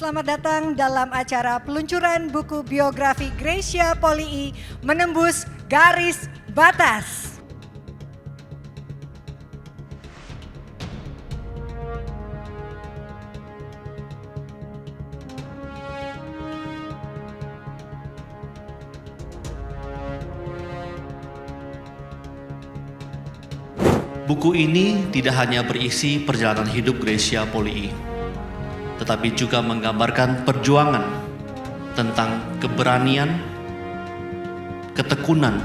Selamat datang dalam acara peluncuran buku biografi Gracia Polii, Menembus Garis Batas. Buku ini tidak hanya berisi perjalanan hidup Gracia Polii, tetapi juga menggambarkan perjuangan tentang keberanian, ketekunan,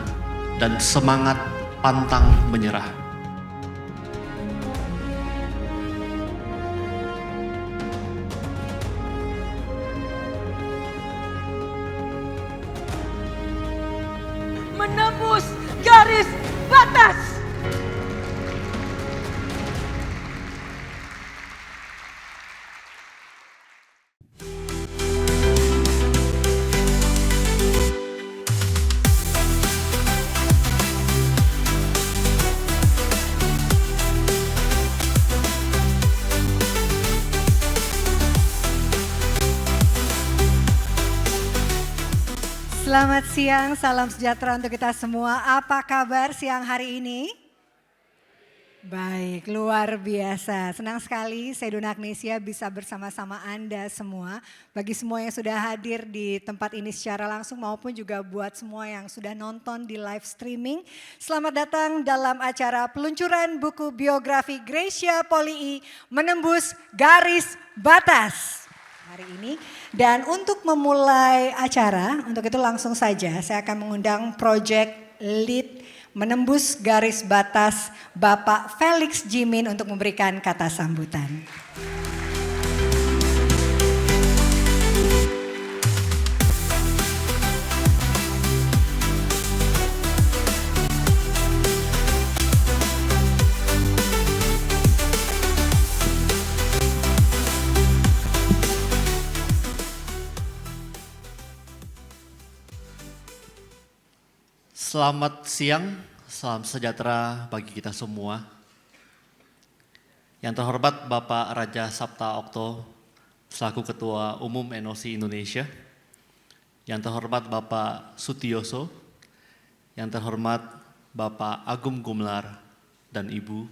dan semangat pantang menyerah. Menembus garis batas. Selamat siang, salam sejahtera untuk kita semua. Apa kabar siang hari ini? Baik, luar biasa. Senang sekali saya Dona Agnesia bisa bersama-sama Anda semua. Bagi semua yang sudah hadir di tempat ini secara langsung maupun juga buat semua yang sudah nonton di live streaming. Selamat datang dalam acara peluncuran buku biografi Gracia Polii, Menembus Garis Batas hari ini. Dan untuk memulai acara, untuk itu langsung saja saya akan mengundang Project Lead Menembus Garis Batas Bapak Felix Jimin untuk memberikan kata sambutan. Selamat siang, salam sejahtera bagi kita semua. Yang terhormat Bapak Raja Sapta Okto selaku Ketua Umum NOC Indonesia. Yang terhormat Bapak Sutioso, yang terhormat Bapak Agung Gumelar dan Ibu.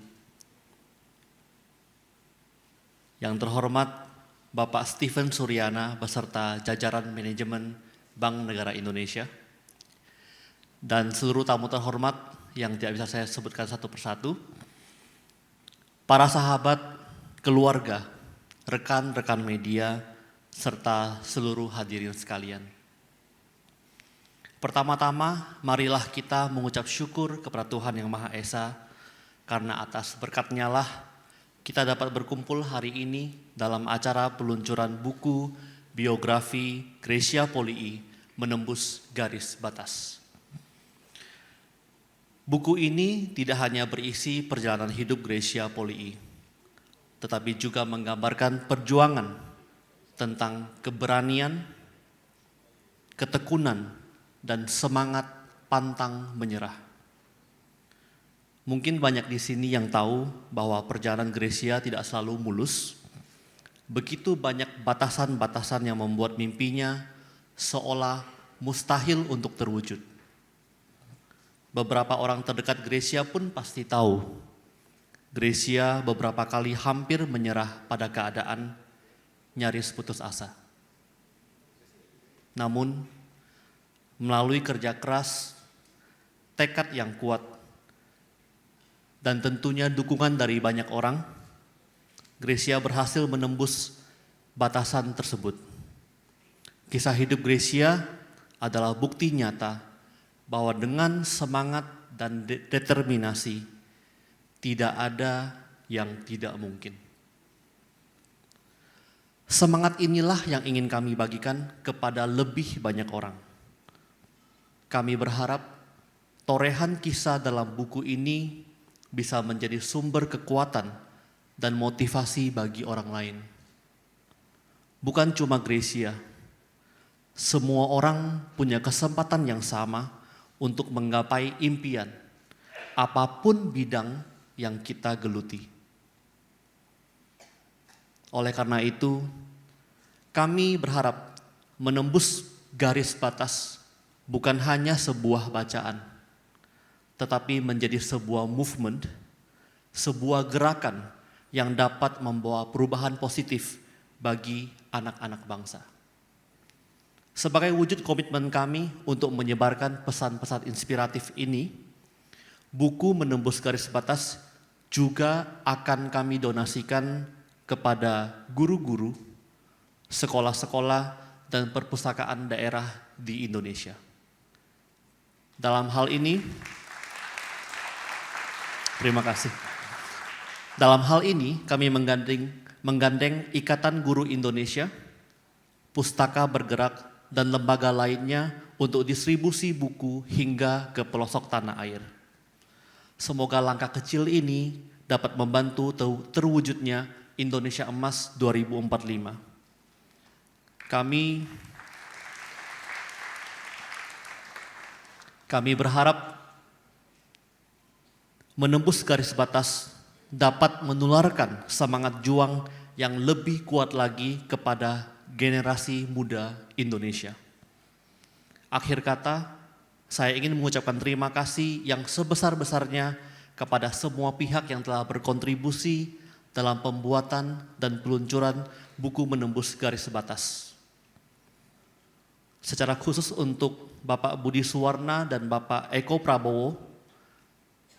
Yang terhormat Bapak Steven Suryana beserta jajaran manajemen Bank Negara Indonesia. Dan seluruh tamu terhormat yang tidak bisa saya sebutkan satu persatu, para sahabat, keluarga, rekan-rekan media, serta seluruh hadirin sekalian. Pertama-tama, marilah kita mengucap syukur kepada Tuhan Yang Maha Esa, karena atas berkat-Nya lah kita dapat berkumpul hari ini dalam acara peluncuran buku biografi Gracia Polii, Menembus Garis Batas. Buku ini tidak hanya berisi perjalanan hidup Gracia Polii, tetapi juga menggambarkan perjuangan tentang keberanian, ketekunan, dan semangat pantang menyerah. Mungkin banyak di sini yang tahu bahwa perjalanan Gracia tidak selalu mulus. Begitu banyak batasan-batasan yang membuat mimpinya seolah mustahil untuk terwujud. Beberapa orang terdekat Gracia pun pasti tahu, Gracia beberapa kali hampir menyerah pada keadaan nyaris putus asa. Namun, melalui kerja keras, tekad yang kuat, dan tentunya dukungan dari banyak orang, Gracia berhasil menembus batasan tersebut. Kisah hidup Gracia adalah bukti nyata bahwa dengan semangat dan determinasi tidak ada yang tidak mungkin. Semangat inilah yang ingin kami bagikan kepada lebih banyak orang. Kami berharap torehan kisah dalam buku ini bisa menjadi sumber kekuatan dan motivasi bagi orang lain. Bukan cuma Gracia, semua orang punya kesempatan yang sama untuk menggapai impian, apapun bidang yang kita geluti. Oleh karena itu, Kami berharap menembus garis batas bukan hanya sebuah bacaan, tetapi menjadi sebuah movement, sebuah gerakan yang dapat membawa perubahan positif bagi anak-anak bangsa. Sebagai wujud komitmen kami untuk menyebarkan pesan-pesan inspiratif ini, buku Menembus Garis Batas juga akan kami donasikan kepada guru-guru, sekolah-sekolah, dan perpustakaan daerah di Indonesia. Dalam hal ini, terima kasih. Dalam hal ini kami menggandeng Ikatan Guru Indonesia, Pustaka Bergerak, dan lembaga lainnya untuk distribusi buku hingga ke pelosok tanah air. Semoga langkah kecil ini dapat membantu terwujudnya Indonesia Emas 2045. Kami berharap menembus garis batas dapat menularkan semangat juang yang lebih kuat lagi kepada generasi muda Indonesia. Akhir kata, saya ingin mengucapkan terima kasih yang sebesar-besarnya kepada semua pihak yang telah berkontribusi dalam pembuatan dan peluncuran buku Menembus Garis Batas. Secara khusus untuk Bapak Budi Suwarna dan Bapak Eko Prabowo,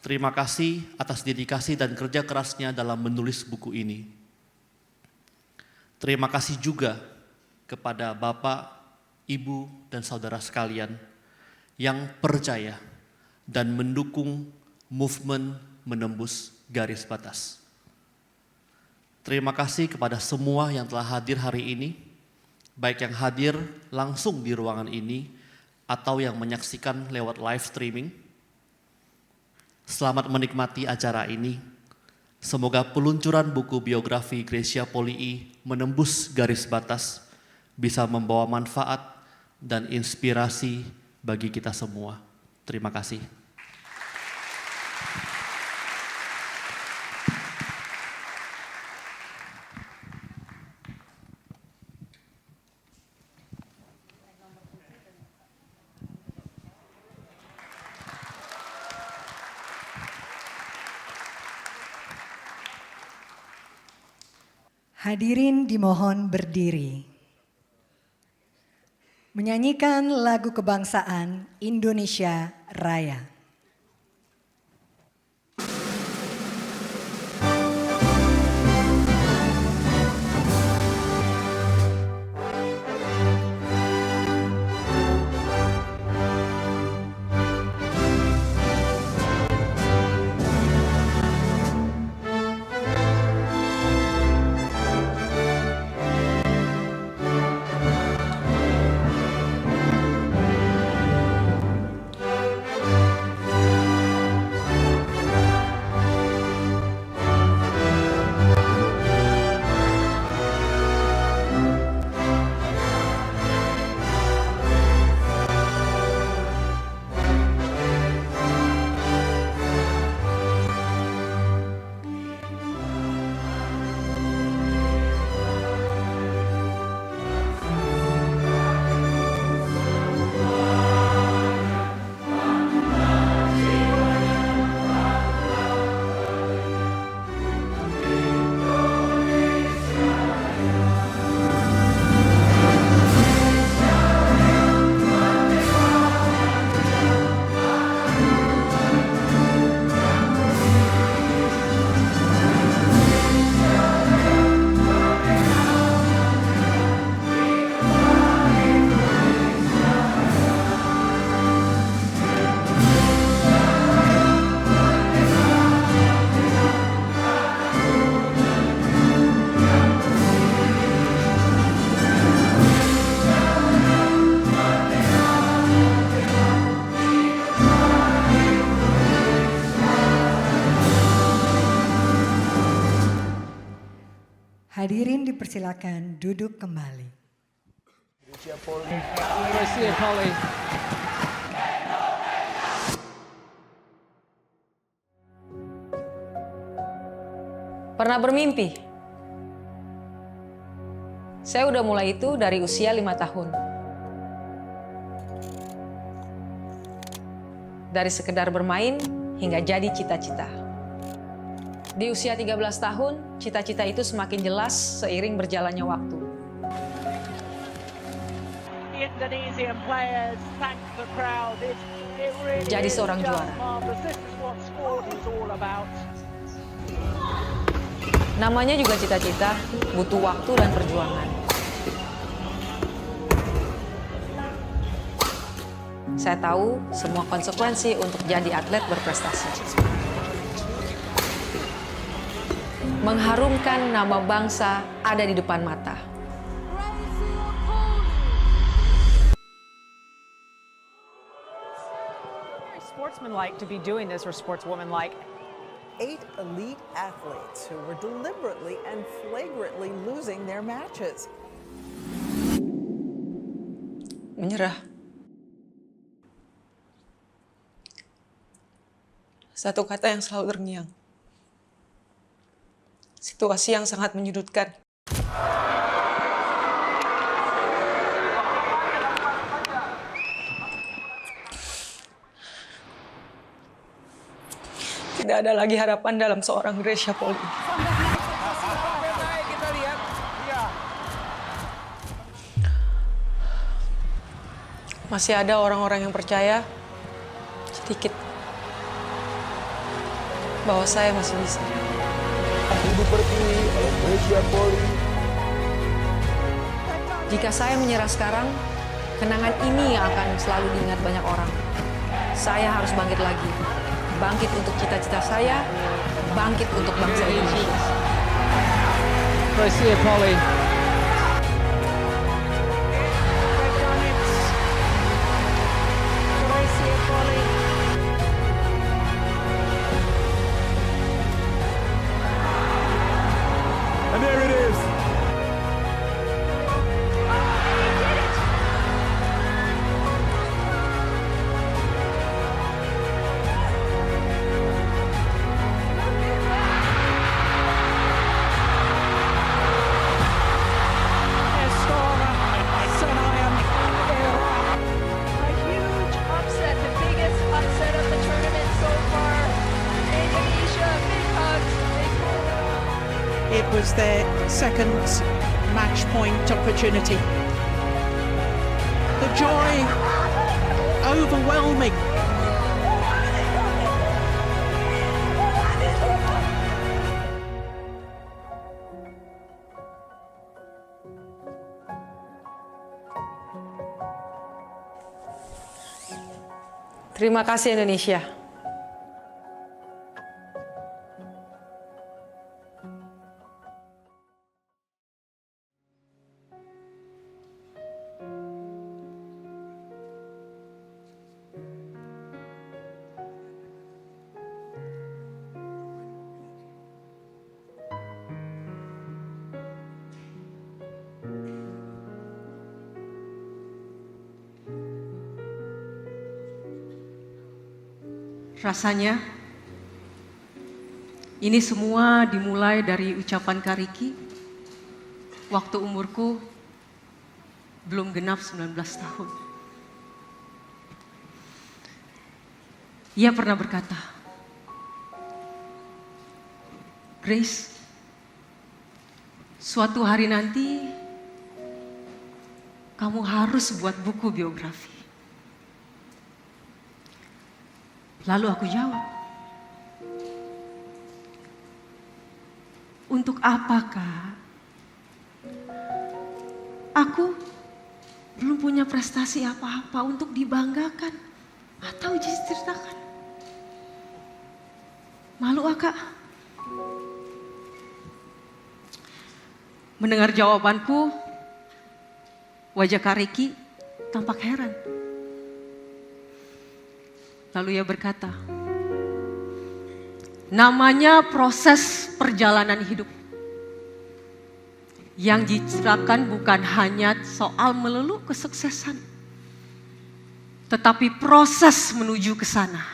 terima kasih atas dedikasi dan kerja kerasnya dalam menulis buku ini. Terima kasih juga kepada Bapak, Ibu, dan saudara sekalian yang percaya dan mendukung movement Menembus Garis Batas. Terima kasih kepada semua yang telah hadir hari ini, baik yang hadir langsung di ruangan ini atau yang menyaksikan lewat live streaming. Selamat menikmati acara ini. Semoga peluncuran buku biografi Gracia Polii Menembus Garis Batas bisa membawa manfaat dan inspirasi bagi kita semua. Terima kasih. Hadirin dimohon berdiri. Menyanyikan lagu kebangsaan Indonesia Raya. Hadirin dipersilakan duduk kembali. Gracia Polii. Pernah bermimpi Saya udah mulai itu dari usia 5 tahun. Dari sekedar bermain hingga jadi cita-cita. Di usia 13 tahun, cita-cita itu semakin jelas seiring berjalannya waktu. Indonesian players thank the crowd. It really Jadi is seorang just juara. marvelous. This is what sport is all about. Namanya juga cita-cita, butuh waktu dan perjuangan. Saya tahu semua konsekuensi untuk jadi atlet berprestasi. Mengharumkan nama bangsa ada di depan mata. Sportsmanlike to be doing this, or sportswomanlike. 8 elite athletes who were deliberately and flagrantly losing their matches. Menyerah. Satu kata yang selalu terngiang. Situasi yang sangat menyudutkan. Tidak ada lagi harapan dalam seorang Gracia Poli. Masih ada orang-orang yang percaya, sedikit, bahwa saya masih bisa. Jika saya menyerah sekarang, kenangan ini yang akan selalu diingat banyak orang. Saya harus bangkit lagi. Bangkit untuk cita-cita saya, bangkit untuk bangsa Indonesia. Gracia Poli. And there it is. A huge upset, the biggest upset of the tournament so far. Indonesia, big hugs, big hurrah. It was their second match point opportunity. The joy overwhelming. Terima kasih Indonesia. Rasanya ini semua dimulai dari ucapan Kak Ricky waktu umurku belum genap 19 tahun. Ia pernah berkata, Grace, suatu hari nanti kamu harus buat buku biografi. Lalu aku jawab, untuk apakah aku belum punya prestasi apa-apa untuk dibanggakan atau diceritakan? Malu Kak? Mendengar jawabanku, wajah Kak Ricky tampak heran. Lalu ia berkata, namanya proses perjalanan hidup. Yang diceritakan bukan hanya soal melulu kesuksesan, tetapi proses menuju ke sana.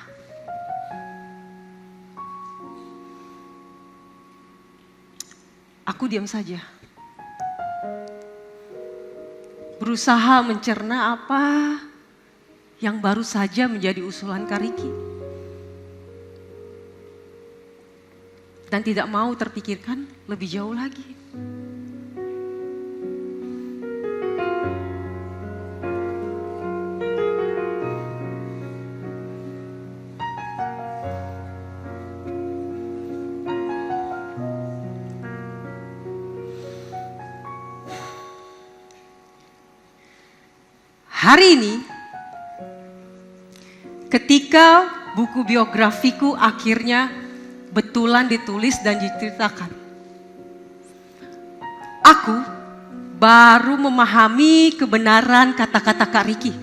Aku diam saja. berusaha mencerna apa yang baru saja menjadi usulan Kak Ricky. Dan tidak mau terpikirkan lebih jauh lagi. Hari ini, ketika buku biografiku akhirnya betulan ditulis dan diceritakan, aku baru memahami kebenaran kata-kata Kak Ricky.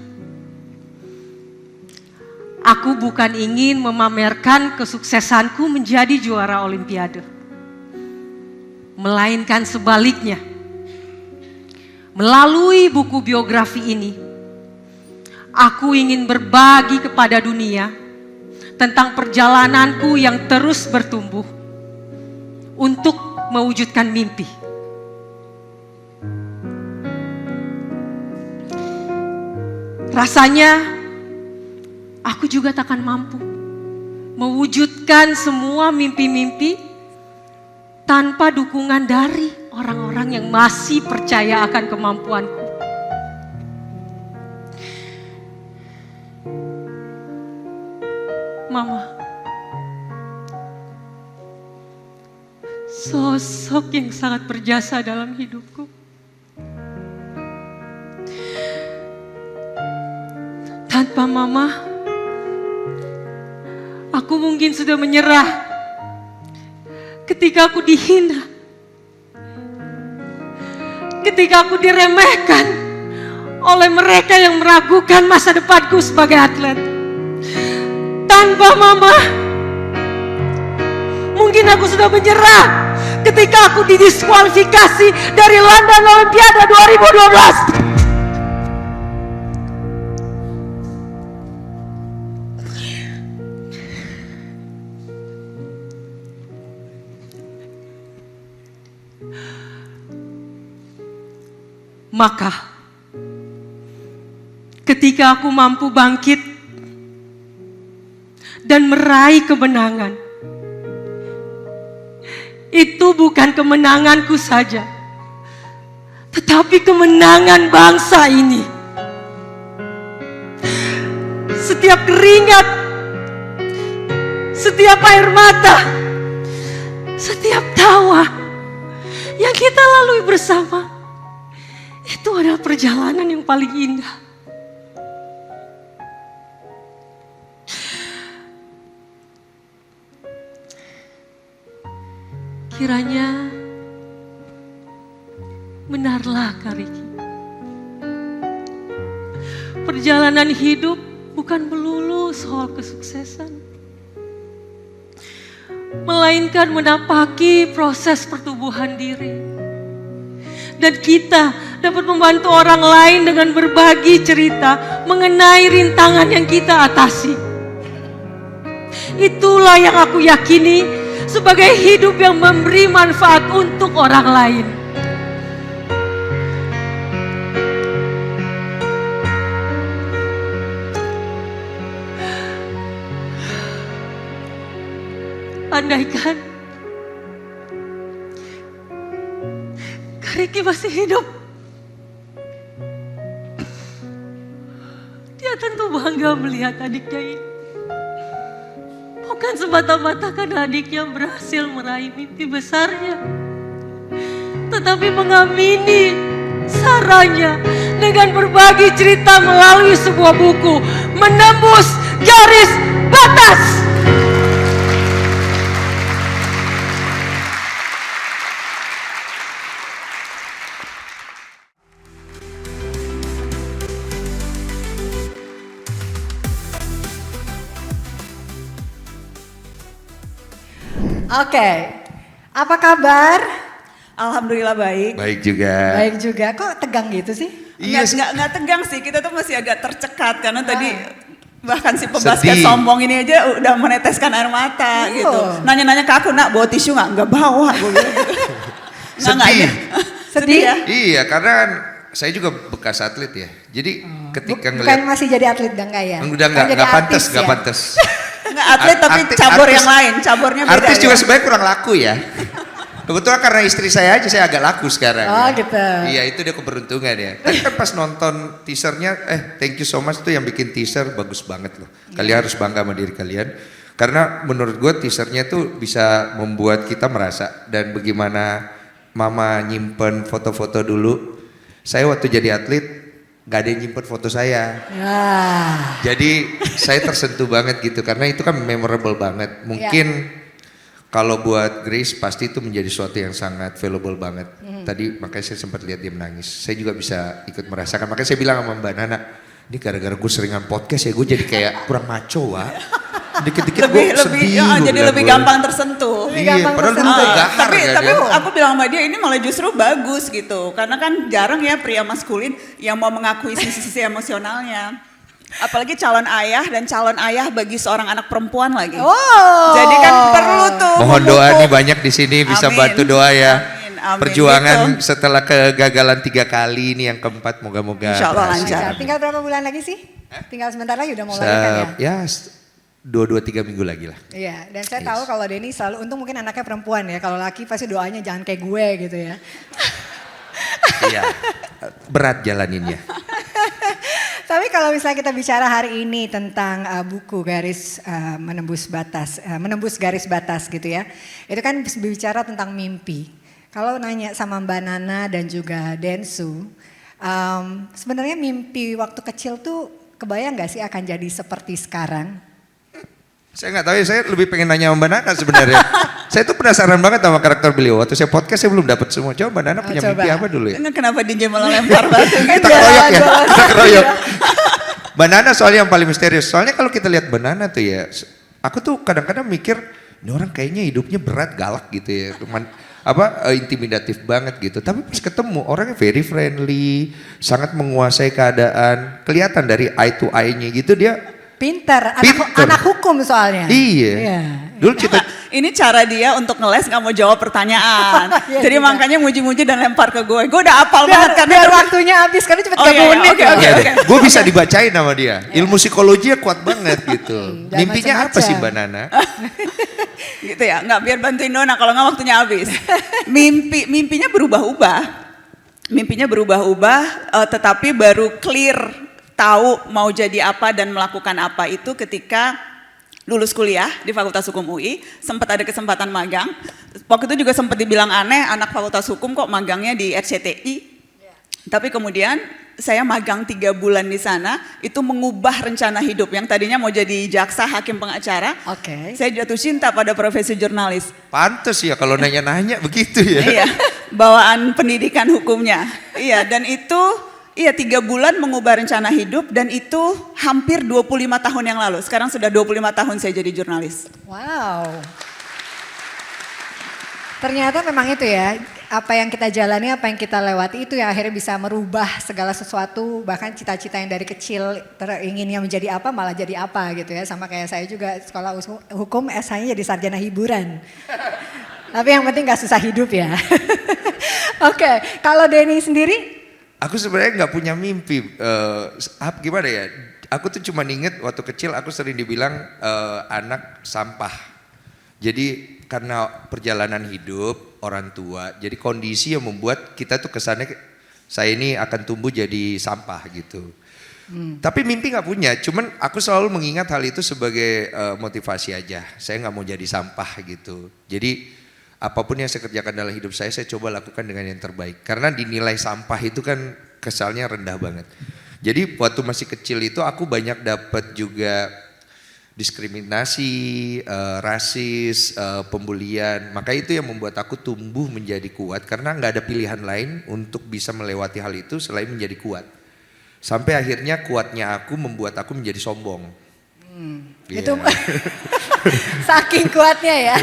Aku bukan ingin memamerkan kesuksesanku menjadi juara Olimpiade, melainkan sebaliknya. Melalui buku biografi ini, aku ingin berbagi kepada dunia tentang perjalananku yang terus bertumbuh untuk mewujudkan mimpi. Rasanya aku juga takkan mampu mewujudkan semua mimpi-mimpi tanpa dukungan dari orang-orang yang masih percaya akan kemampuanku. Mama, sosok yang sangat berjasa dalam hidupku. Tanpa Mama, aku mungkin sudah menyerah ketika aku dihina, ketika aku diremehkan oleh mereka yang meragukan masa depanku sebagai atlet. Tanpa Mama, mungkin aku sudah menyerah ketika aku didiskualifikasi dari London Olimpiade 2012. Maka, ketika aku mampu bangkit dan meraih kemenangan, itu bukan kemenanganku saja, tetapi kemenangan bangsa ini. Setiap keringat, setiap air mata, setiap tawa yang kita lalui bersama, itu adalah perjalanan yang paling indah. Kiranya benarlah Kak Ricky, perjalanan hidup bukan melulu soal kesuksesan, melainkan menapaki proses pertumbuhan diri. Dan kita dapat membantu orang lain dengan berbagi cerita mengenai rintangan yang kita atasi. Itulah yang aku yakini sebagai hidup yang memberi manfaat untuk orang lain. Andaikan Kak Ricky masih hidup, dia tentu bangga melihat adiknya ini. Bukan semata-mata karena adiknya berhasil meraih mimpi besarnya, tetapi mengamini sarannya dengan berbagi cerita melalui sebuah buku, Menembus Garis Batas. Oke, apa kabar? Alhamdulillah baik. Baik juga. Baik juga, kok tegang gitu sih? Iya, Nggak tegang sih, kita tuh masih agak tercekat karena tadi bahkan si pembasket sedih. sombong ini aja udah meneteskan air mata gitu. Nanya-nanya ke aku, nak bawa tisu nggak? Nggak bawa, gue bilang gitu. Sedih. Sedih ya? Iya, karena kan saya juga bekas atlet ya. Jadi ketika Bukan ngeliat masih jadi atlet dan enggak ya? udah Kan jadi nggak pantas, artis nggak ya? pantas. Nggak atlet tapi cabur yang lain, caburnya beda. Artis ya? juga sebenarnya kurang laku ya. Kebetulan karena istri saya aja saya agak laku sekarang. Oh, ya. gitu. Iya itu dia keberuntungan ya. Tapi kan pas nonton teasernya, thank you so much tuh yang bikin teaser bagus banget loh. Kalian harus bangga sama diri kalian. Karena menurut gue teasernya tuh bisa membuat kita merasa dan bagaimana mama nyimpen foto-foto dulu. Saya waktu jadi atlet gak ada yang nyimpen foto saya. Ya. Jadi saya tersentuh banget gitu karena itu kan memorable banget. Mungkin kalau buat Grace pasti itu menjadi sesuatu yang sangat valuable banget. Tadi makanya saya sempat lihat dia menangis. Saya juga bisa ikut merasakan. Makanya saya bilang sama Mbak Nana, ini gara-gara gue seringan podcast ya gue jadi kayak kurang maco Wak. Dikit-dikit gue sedih. Jadi lebih gampang tersentuh. Iya, padahal dulu gue gahar tapi kan tapi ya. aku bilang sama dia ini malah justru bagus gitu. Karena kan jarang ya pria maskulin yang mau mengakui sisi-sisi emosionalnya. Apalagi calon ayah dan calon ayah bagi seorang anak perempuan lagi. Oh. Jadi kan perlu tuh. Mohon doa nih banyak di sini bisa Amin. bantu doa ya. Amin, Perjuangan gitu. setelah kegagalan 3 kali ini yang keempat moga-moga Insya Allah berhasil. lancar. Tinggal berapa bulan lagi sih? Tinggal sebentar lagi udah mau melahirkan ya? Ya 2-3 minggu lagi lah. Iya, dan saya tahu kalau Denny selalu, untung mungkin anaknya perempuan ya, kalau laki pasti doanya jangan kayak gue gitu ya. Iya, berat jalaninnya. Tapi kalau misalnya kita bicara hari ini tentang buku menembus garis batas gitu ya, itu kan bicara tentang mimpi. Kalau nanya sama Mbak Nana dan juga Densu, sebenarnya mimpi waktu kecil tuh kebayang gak sih akan jadi seperti sekarang? Saya nggak tahu ya, saya lebih pengen nanya sama Mbak Nana sebenarnya. Saya tuh penasaran banget sama karakter beliau. Waktu saya podcast saya belum dapat semua. Coba Mbak Nana punya mimpi apa dulu ya? Kenapa DJ malah lempar batu gitu? Kita keroyok ya, kita keroyok. Mbak Nana soalnya yang paling misterius. Soalnya kalau kita lihat Mbak Nana tuh ya, aku tuh kadang-kadang mikir, ini orang kayaknya hidupnya berat, galak gitu ya. Intimidatif banget gitu. Tapi pas ketemu orangnya very friendly, sangat menguasai keadaan. Kelihatan dari eye to eye-nya gitu dia. Pinter, Pinter. anak hukum soalnya. Iya. Dulu cita Ini cara dia untuk ngeles nggak mau jawab pertanyaan. Iya Jadi juga. makanya muji-muji dan lempar ke gue. Gue udah apal banget kan. Biar waktunya habis, karena cepet Oh, iya, 30 menit. oke, loh. oke, oke. gue bisa dibacain sama dia. Ilmu psikologinya kuat banget gitu. Dan Mimpinya apa macam-macam. sih Mbak Nana? Gitu ya, nggak biar bantuin Dona kalau nggak waktunya habis. Mimpinya berubah-ubah. Mimpinya berubah-ubah, tetapi baru clear tahu mau jadi apa dan melakukan apa itu ketika lulus kuliah di Fakultas Hukum UI, sempat ada kesempatan magang. Waktu itu juga sempat dibilang aneh, anak Fakultas Hukum kok magangnya di RCTI. Tapi kemudian saya magang 3 bulan di sana, itu mengubah rencana hidup. Yang tadinya mau jadi jaksa, hakim, pengacara, saya jatuh cinta pada profesi jurnalis. Pantes ya kalau nanya-nanya begitu ya. Iya, bawaan pendidikan hukumnya. Iya, dan itu 3 bulan mengubah rencana hidup dan itu hampir 25 tahun yang lalu. Sekarang sudah 25 tahun saya jadi jurnalis. Wow. Ternyata memang itu ya, apa yang kita jalani, apa yang kita lewati itu yang akhirnya bisa merubah segala sesuatu. Bahkan cita-cita yang dari kecil inginnya menjadi apa malah jadi apa gitu ya. Sama kayak saya juga sekolah hukum, S-nya jadi sarjana hiburan. Tapi yang penting gak susah hidup ya. Oke, kalau Denny sendiri? Aku sebenarnya nggak punya mimpi. Gimana ya? Aku tuh cuma inget waktu kecil aku sering dibilang anak sampah. Jadi karena perjalanan hidup orang tua, jadi kondisi yang membuat kita tuh kesannya saya ini akan tumbuh jadi sampah gitu. Tapi mimpi nggak punya. Cuman aku selalu mengingat hal itu sebagai motivasi aja. Saya nggak mau jadi sampah gitu. Jadi apapun yang saya kerjakan dalam hidup saya coba lakukan dengan yang terbaik. Karena dinilai sampah itu kan kesalnya rendah banget. Jadi waktu masih kecil itu aku banyak dapat juga diskriminasi, rasis, pembulian. Maka itu yang membuat aku tumbuh menjadi kuat. Karena nggak ada pilihan lain untuk bisa melewati hal itu selain menjadi kuat. Sampai akhirnya kuatnya aku membuat aku menjadi sombong. Itu saking kuatnya ya.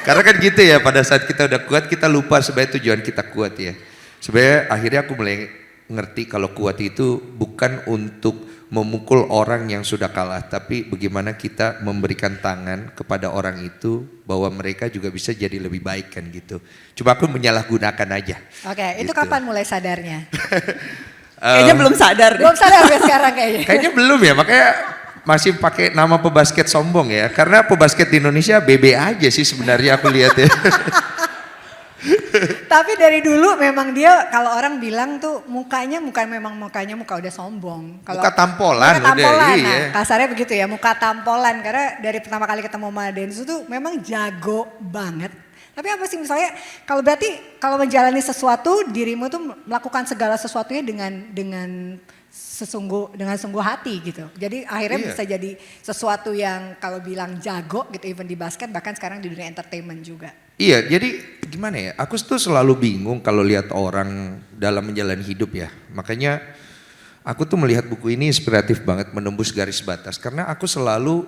Karena kan gitu ya, pada saat kita udah kuat kita lupa sebenarnya tujuan kita kuat ya. Sebenarnya akhirnya aku mulai ngerti kalau kuat itu bukan untuk memukul orang yang sudah kalah, tapi bagaimana kita memberikan tangan kepada orang itu bahwa mereka juga bisa jadi lebih baik kan gitu. Cuma aku menyalahgunakan aja. Oke, itu Gitu. kapan mulai sadarnya? Kayaknya belum sadar deh. Belum sadar sampai sekarang kayaknya. Kayaknya belum ya, makanya masih pakai nama pebasket sombong ya. Karena pebasket di Indonesia BB aja sih sebenarnya aku lihat ya. Tapi dari dulu memang dia kalau orang bilang tuh mukanya muka udah sombong. Kalau Muka tampolan muka tampolan, udah, nah, iya. kasarnya begitu ya, muka tampolan. Karena dari pertama kali ketemu sama Densu tuh memang jago banget. Tapi apa sih misalnya kalau menjalani sesuatu dirimu tuh melakukan segala sesuatunya dengan sungguh hati gitu. Jadi akhirnya Iya. bisa jadi sesuatu yang kalau bilang jago gitu even di basket bahkan sekarang di dunia entertainment juga. Iya, jadi gimana ya? Aku tuh selalu bingung kalau lihat orang dalam menjalani hidup ya. Makanya aku tuh melihat buku ini inspiratif banget, menembus garis batas. Karena aku selalu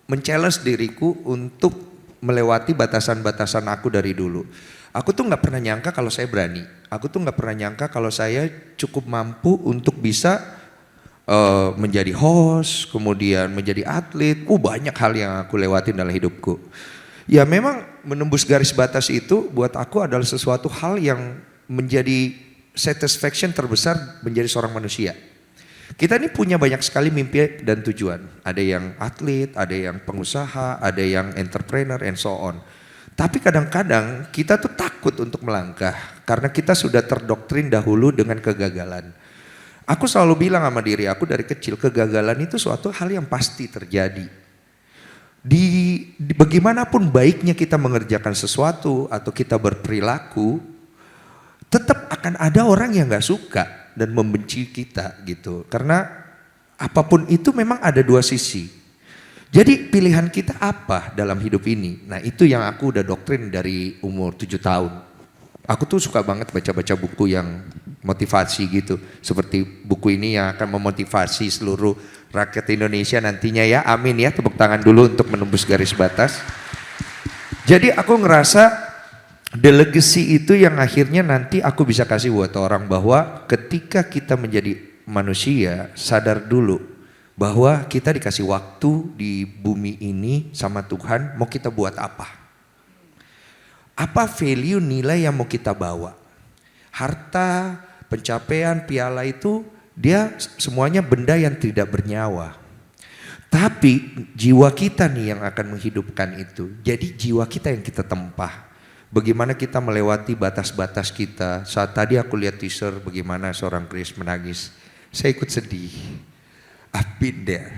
men-challenge diriku untuk melewati batasan-batasan aku dari dulu. Aku tuh nggak pernah nyangka kalau saya berani. Aku tuh nggak pernah nyangka kalau saya cukup mampu untuk bisa menjadi host, kemudian menjadi atlet. Banyak hal yang aku lewatin dalam hidupku. Ya memang menembus garis batas itu buat aku adalah sesuatu hal yang menjadi satisfaction terbesar menjadi seorang manusia. Kita ini punya banyak sekali mimpi dan tujuan. Ada yang atlet, ada yang pengusaha, ada yang entrepreneur and so on. Tapi kadang-kadang kita tuh takut untuk melangkah karena kita sudah terdoktrin dahulu dengan kegagalan. Aku selalu bilang sama diri aku dari kecil, kegagalan itu suatu hal yang pasti terjadi. Bagaimanapun baiknya kita mengerjakan sesuatu atau kita berperilaku, tetap akan ada orang yang gak suka dan membenci kita gitu. Karena apapun itu memang ada dua sisi. Jadi pilihan kita apa dalam hidup ini? Nah itu yang aku udah doktrin dari umur 7 tahun. Aku tuh suka banget baca-baca buku yang motivasi gitu. Seperti buku ini yang akan memotivasi seluruh rakyat Indonesia nantinya ya. Amin ya, tepuk tangan dulu untuk menembus garis batas. Jadi aku ngerasa the legacy itu yang akhirnya nanti aku bisa kasih buat orang bahwa ketika kita menjadi manusia, sadar dulu bahwa kita dikasih waktu di bumi ini sama Tuhan, mau kita buat apa? Apa value nilai yang mau kita bawa? Harta, pencapaian, piala itu dia semuanya benda yang tidak bernyawa. Tapi jiwa kita nih yang akan menghidupkan itu. Jadi jiwa kita yang kita tempah. Bagaimana kita melewati batas-batas kita. Saat tadi aku lihat teaser bagaimana seorang Chris menangis. Saya ikut sedih. I've been there.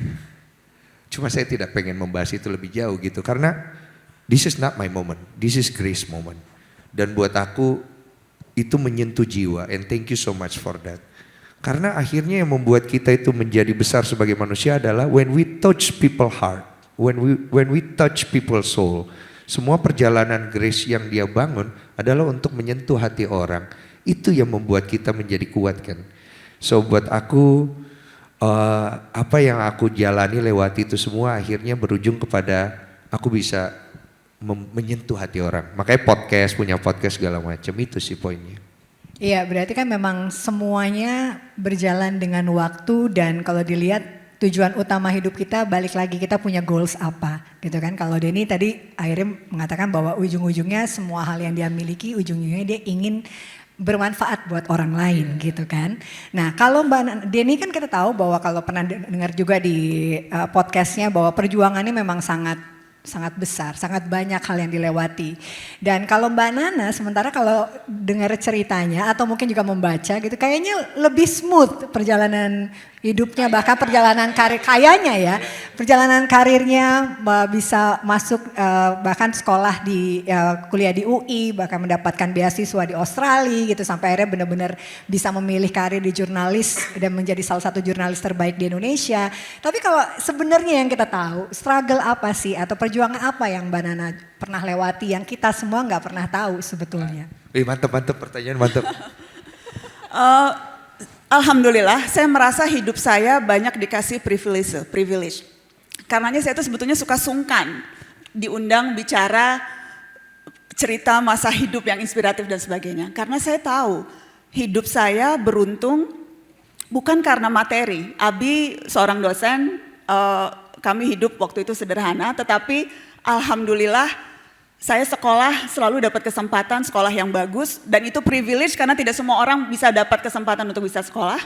Cuma saya tidak pengen membahas itu lebih jauh gitu. Karena this is not my moment. This is Grace moment. Dan buat aku itu menyentuh jiwa. And thank you so much for that. Karena akhirnya yang membuat kita itu menjadi besar sebagai manusia adalah when we touch people heart. When we touch people's soul. Semua perjalanan Grace yang dia bangun adalah untuk menyentuh hati orang. Itu yang membuat kita menjadi kuat kan. So buat aku apa yang aku jalani lewati itu semua akhirnya berujung kepada aku bisa menyentuh hati orang. Makanya punya podcast segala macam itu sih poinnya. Iya, berarti kan memang semuanya berjalan dengan waktu dan kalau dilihat tujuan utama hidup kita balik lagi kita punya goals apa gitu kan. Kalau Denny tadi akhirnya mengatakan bahwa ujung-ujungnya semua hal yang dia miliki ujung-ujungnya dia ingin bermanfaat buat orang lain gitu kan. Nah kalau Mbak Denny kan kita tahu bahwa kalau pernah dengar juga di podcastnya bahwa perjuangannya memang sangat besar, sangat banyak hal yang dilewati. Dan kalau Mbak Nana, sementara kalau dengar ceritanya atau mungkin juga membaca gitu, kayaknya lebih smooth perjalanan hidupnya, bahkan perjalanan karir kayaknya ya, perjalanan karirnya bisa masuk bahkan sekolah di kuliah di UI, bahkan mendapatkan beasiswa di Australia gitu sampai akhirnya benar-benar bisa memilih karir di jurnalis dan menjadi salah satu jurnalis terbaik di Indonesia. Tapi kalau sebenarnya yang kita tahu, struggle apa sih atau perjuangan apa yang Mbak Nana pernah lewati yang kita semua nggak pernah tahu sebetulnya? Mantap pertanyaan mantap. Alhamdulillah saya merasa hidup saya banyak dikasih privilege. Karenanya saya itu sebetulnya suka sungkan diundang bicara cerita masa hidup yang inspiratif dan sebagainya. Karena saya tahu hidup saya beruntung bukan karena materi. Abi seorang dosen, kami hidup waktu itu sederhana tetapi alhamdulillah Saya sekolah selalu dapat kesempatan sekolah yang bagus, dan itu privilege karena tidak semua orang bisa dapat kesempatan untuk bisa sekolah.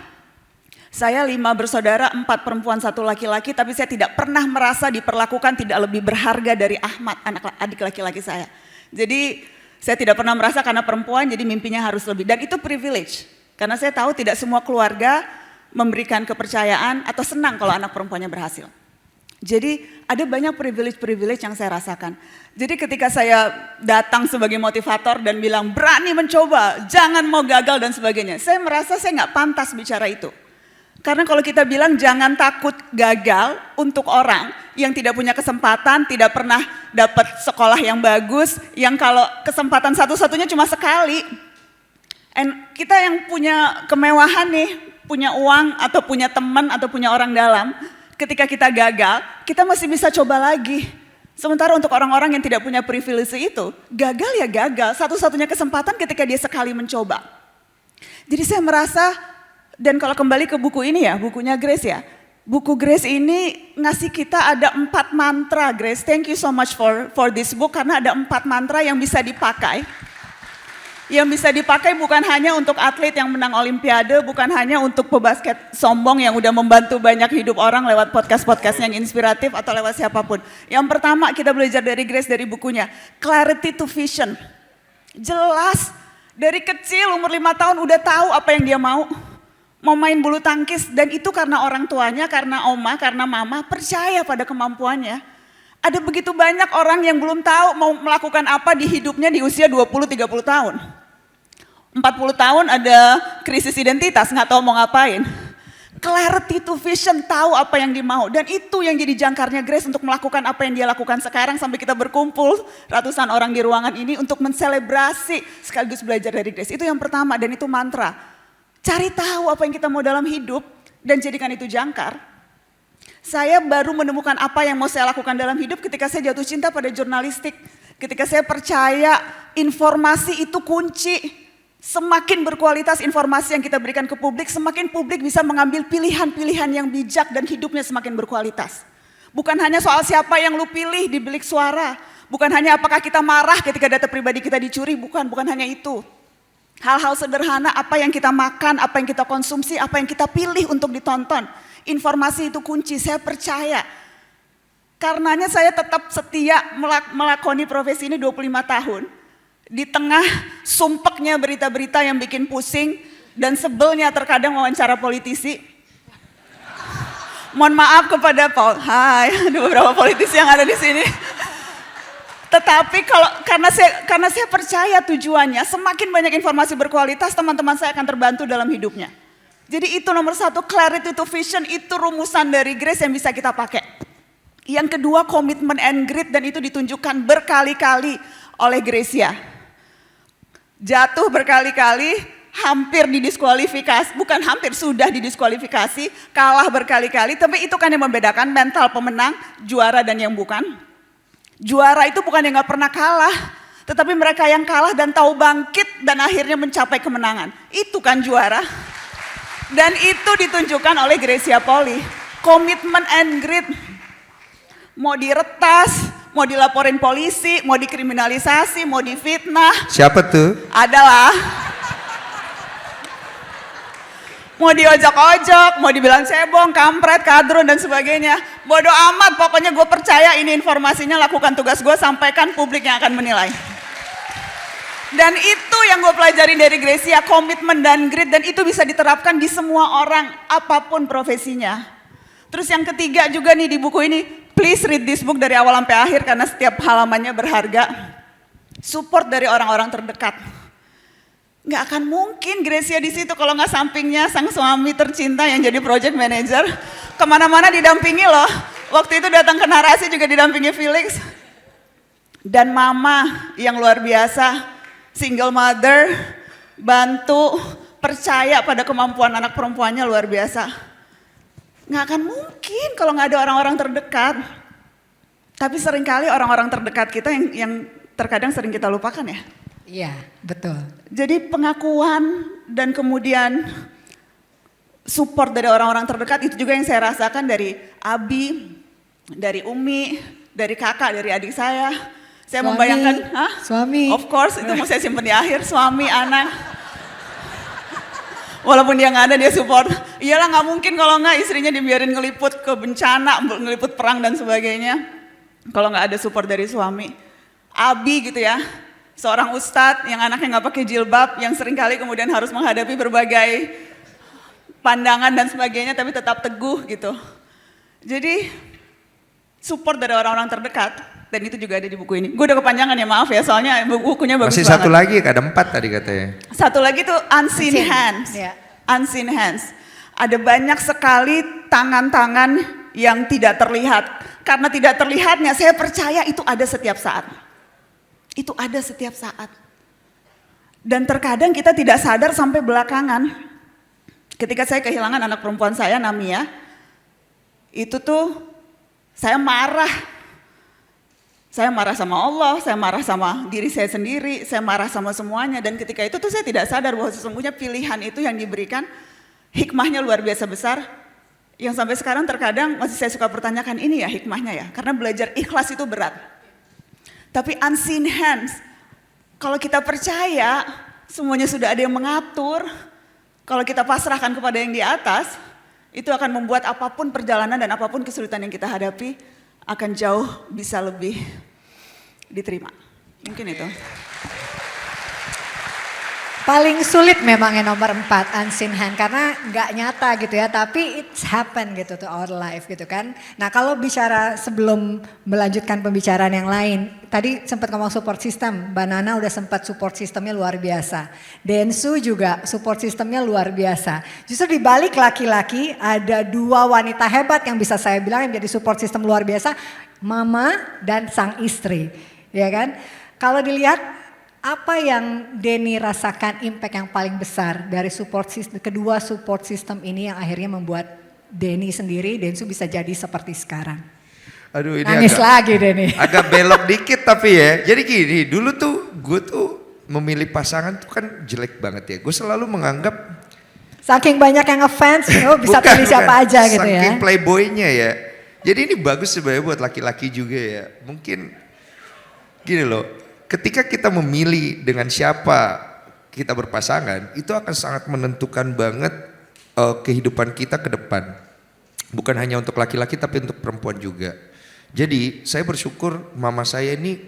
Saya 5 bersaudara, 4 perempuan, 1 laki-laki, tapi saya tidak pernah merasa diperlakukan tidak lebih berharga dari Ahmad, adik laki-laki saya. Jadi saya tidak pernah merasa karena perempuan jadi mimpinya harus lebih, dan itu privilege. Karena saya tahu tidak semua keluarga memberikan kepercayaan atau senang kalau anak perempuannya berhasil. Jadi ada banyak privilege-privilege yang saya rasakan. Jadi ketika saya datang sebagai motivator dan bilang berani mencoba, jangan mau gagal dan sebagainya, saya merasa saya nggak pantas bicara itu. Karena kalau kita bilang jangan takut gagal untuk orang yang tidak punya kesempatan, tidak pernah dapat sekolah yang bagus, yang kalau kesempatan satu-satunya cuma sekali. And kita yang punya kemewahan nih, punya uang atau punya teman atau punya orang dalam, ketika kita gagal, kita masih bisa coba lagi. Sementara untuk orang-orang yang tidak punya privilege itu, gagal ya gagal, satu-satunya kesempatan ketika dia sekali mencoba. Jadi saya merasa, dan kalau kembali ke buku ini ya, bukunya Grace ya, buku Grace ini ngasih kita ada 4 mantra. Grace, thank you so much for this book, karena ada 4 mantra yang bisa dipakai. Yang bisa dipakai bukan hanya untuk atlet yang menang olimpiade, bukan hanya untuk pebasket sombong yang udah membantu banyak hidup orang lewat podcast-podcast yang inspiratif atau lewat siapapun. Yang pertama kita belajar dari Grace dari bukunya, clarity to vision. Jelas, dari kecil umur 5 tahun udah tahu apa yang dia mau main bulu tangkis, dan itu karena orang tuanya, karena oma, karena mama percaya pada kemampuannya. Ada begitu banyak orang yang belum tahu mau melakukan apa di hidupnya di usia 20-30 tahun. 40 tahun ada krisis identitas, nggak tahu mau ngapain. Clarity to vision, tahu apa yang dia mau. Dan itu yang jadi jangkarnya Grace untuk melakukan apa yang dia lakukan sekarang sampai kita berkumpul ratusan orang di ruangan ini untuk menselebrasi sekaligus belajar dari Grace. Itu yang pertama dan itu mantra. Cari tahu apa yang kita mau dalam hidup dan jadikan itu jangkar. Saya baru menemukan apa yang mau saya lakukan dalam hidup ketika saya jatuh cinta pada jurnalistik. Ketika saya percaya informasi itu kunci. Semakin berkualitas informasi yang kita berikan ke publik, semakin publik bisa mengambil pilihan-pilihan yang bijak dan hidupnya semakin berkualitas. Bukan hanya soal siapa yang lu pilih di bilik suara. Bukan hanya apakah kita marah ketika data pribadi kita dicuri, bukan hanya itu. Hal-hal sederhana, apa yang kita makan, apa yang kita konsumsi, apa yang kita pilih untuk ditonton. Informasi itu kunci, saya percaya. Karenanya saya tetap setia melakoni profesi ini 25 tahun. Di tengah sumpeknya berita-berita yang bikin pusing dan sebelnya terkadang wawancara politisi. Mohon maaf kepada Paul, hai, ada beberapa politisi yang ada di sini. Tetapi karena saya percaya tujuannya, semakin banyak informasi berkualitas, teman-teman saya akan terbantu dalam hidupnya. Jadi itu nomor 1, clarity to vision, itu rumusan dari Grace yang bisa kita pakai. Yang kedua, komitmen and grit, dan itu ditunjukkan berkali-kali oleh Gracia. Jatuh berkali-kali, hampir didiskualifikasi, bukan hampir, sudah didiskualifikasi, kalah berkali-kali, tapi itu kan yang membedakan mental pemenang, juara dan yang bukan. Juara itu bukan yang gak pernah kalah, tetapi mereka yang kalah dan tahu bangkit dan akhirnya mencapai kemenangan. Itu kan juara. Dan itu ditunjukkan oleh Gracia Poli. Komitmen and grit. Mau diretas, mau dilaporin polisi, mau dikriminalisasi, mau difitnah. Siapa tuh? Adalah. Mau diojok-ojok, mau dibilang cebong, kampret, kadrun dan sebagainya. Bodoh amat, pokoknya gue percaya ini informasinya, lakukan tugas gue, sampaikan, publik yang akan menilai. Dan itu yang gue pelajari dari Gracia, komitmen dan grit, dan itu bisa diterapkan di semua orang, apapun profesinya. Terus yang ketiga juga nih di buku ini, please read this book dari awal sampai akhir karena setiap halamannya berharga. Support dari orang-orang terdekat. Nggak akan mungkin Gracia di situ kalau nggak sampingnya sang suami tercinta yang jadi project manager. Kemana-mana didampingi loh. Waktu itu datang ke Narasi juga didampingi Felix. Dan mama yang luar biasa. Single mother, bantu, percaya pada kemampuan anak perempuannya luar biasa. Nggak akan mungkin kalau nggak ada orang-orang terdekat. Tapi seringkali orang-orang terdekat kita yang terkadang sering kita lupakan ya. Iya, betul. Jadi pengakuan dan kemudian support dari orang-orang terdekat itu juga yang saya rasakan dari Abi, dari Umi, dari kakak, dari adik saya. Saya Suami, membayangkan, hah? suami. Of course, itu mau saya simpan di akhir, suami, anak. Walaupun dia nggak ada, dia support. Iyalah nggak mungkin kalau nggak istrinya dibiarin ngeliput ke bencana, ngeliput perang dan sebagainya. Kalau nggak ada support dari suami. Abi gitu ya, seorang ustadz yang anaknya nggak pakai jilbab, yang seringkali kemudian harus menghadapi berbagai pandangan dan sebagainya, tapi tetap teguh gitu. Jadi support dari orang-orang terdekat. Dan itu juga ada di buku ini. Gue udah kepanjangan ya, maaf ya, soalnya bukunya bagus Masih banget. satu lagi, ada 4 tadi katanya. Satu lagi tuh unseen hands. Ya. Unseen hands. Ada banyak sekali tangan-tangan yang tidak terlihat. Karena tidak terlihatnya, saya percaya itu ada setiap saat. Itu ada setiap saat. Dan terkadang kita tidak sadar sampai belakangan. Ketika saya kehilangan anak perempuan saya, Namia, itu tuh saya marah. Saya marah sama Allah, saya marah sama diri saya sendiri, saya marah sama semuanya. Dan ketika itu tuh saya tidak sadar bahwa sesungguhnya pilihan itu yang diberikan, hikmahnya luar biasa besar. Yang sampai sekarang terkadang masih saya suka pertanyakan, ini ya hikmahnya ya. Karena belajar ikhlas itu berat. Tapi unseen hands, kalau kita percaya semuanya sudah ada yang mengatur, kalau kita pasrahkan kepada yang di atas, itu akan membuat apapun perjalanan dan apapun kesulitan yang kita hadapi, akan jauh bisa lebih diterima. Mungkin itu. Paling sulit memang yang nomor 4, unseen hand, karena nggak nyata gitu ya, tapi it's happen gitu to our life gitu kan. Nah kalau bicara sebelum melanjutkan pembicaraan yang lain, tadi sempat ngomong support system, Mbak Nana udah sempat support sistemnya luar biasa. Densu juga support sistemnya luar biasa. Justru di balik laki-laki ada 2 wanita hebat yang bisa saya bilang yang menjadi support system luar biasa, mama dan sang istri, ya kan. Kalau dilihat apa yang Denny rasakan impact yang paling besar dari support system, kedua support system ini yang akhirnya membuat Denny sendiri, Densu bisa jadi seperti sekarang? Aduh, ini nangis lagi Denny. Agak belok dikit tapi ya. Jadi gini, dulu tuh gue tuh memilih pasangan tuh kan jelek banget ya. Gue selalu menganggap saking banyak yang ngefans, oh bisa pilih siapa aja gitu ya. Saking playboynya ya. Jadi ini bagus sebenarnya buat laki-laki juga ya. Mungkin gini loh. Ketika kita memilih dengan siapa kita berpasangan, itu akan sangat menentukan banget kehidupan kita ke depan. Bukan hanya untuk laki-laki tapi untuk perempuan juga. Jadi saya bersyukur mama saya ini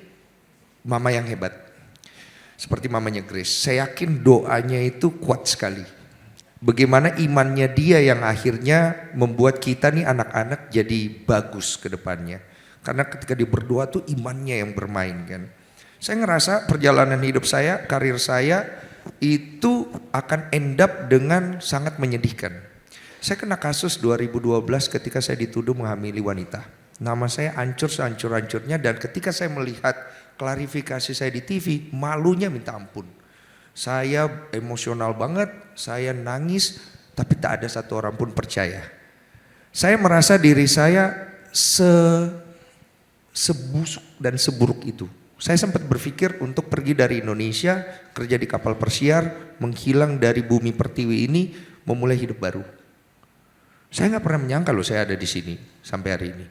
mama yang hebat. Seperti mamanya Grace. Saya yakin doanya itu kuat sekali. Bagaimana imannya dia yang akhirnya membuat kita nih anak-anak jadi bagus ke depannya. Karena ketika dia berdoa tuh imannya yang bermain kan. Saya ngerasa perjalanan hidup saya, karir saya itu akan end up dengan sangat menyedihkan. Saya kena kasus 2012 ketika saya dituduh menghamili wanita. Nama saya hancur sehancur-hancurnya dan ketika saya melihat klarifikasi saya di TV, malunya minta ampun. Saya emosional banget, saya nangis, tapi tak ada satu orang pun percaya. Saya merasa diri saya sebusuk dan seburuk itu. Saya sempat berpikir untuk pergi dari Indonesia, kerja di kapal persiar, menghilang dari bumi pertiwi ini, memulai hidup baru. Saya nggak pernah menyangka loh saya ada di sini sampai hari ini.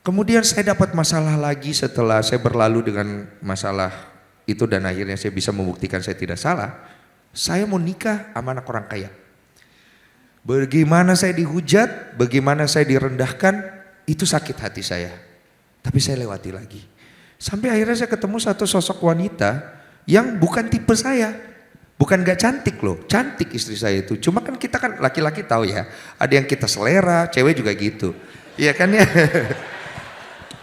Kemudian saya dapat masalah lagi setelah saya berlalu dengan masalah itu dan akhirnya saya bisa membuktikan saya tidak salah. Saya mau nikah sama anak orang kaya. Bagaimana saya dihujat, bagaimana saya direndahkan, itu sakit hati saya. Tapi saya lewati lagi. Sampai akhirnya saya ketemu satu sosok wanita yang bukan tipe saya. Bukan gak cantik loh, cantik istri saya itu. Cuma kan kita kan laki-laki tahu ya, ada yang kita selera, cewek juga gitu. Iya kan ya?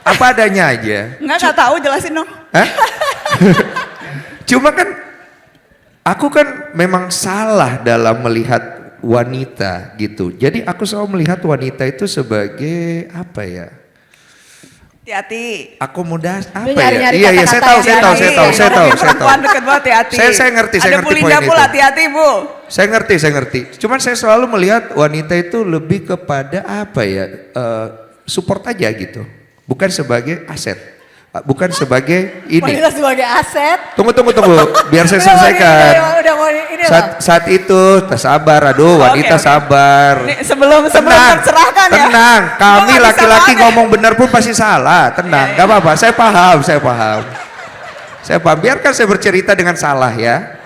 Apa adanya aja. Enggak tahu, jelasin dong. Hah? Cuma kan aku kan memang salah dalam melihat wanita gitu. Jadi aku selalu melihat wanita itu sebagai apa ya? Hati-hati. Akomodasi apa Nyari-nyari ya? Iya, saya tahu. Perempuan dekat banget, hati-hati. Saya ngerti Ada poin itu. dapur, hati-hati Bu. Saya ngerti. Cuman saya selalu melihat wanita itu lebih kepada apa ya? Support aja gitu. Bukan sebagai aset. Bukan sebagai ini. Wanita sebagai aset. Tunggu. Biar saya selesaikan. Udah mau ini Saat itu sabar, aduh wanita Oke. sabar. Nih, sebelum tercerahkan ya. Tenang, kami Gua nggak bisa laki-laki banget. ngomong benar pun pasti salah. Tenang, gak apa-apa, saya paham. Saya paham, biarkan saya bercerita dengan salah ya.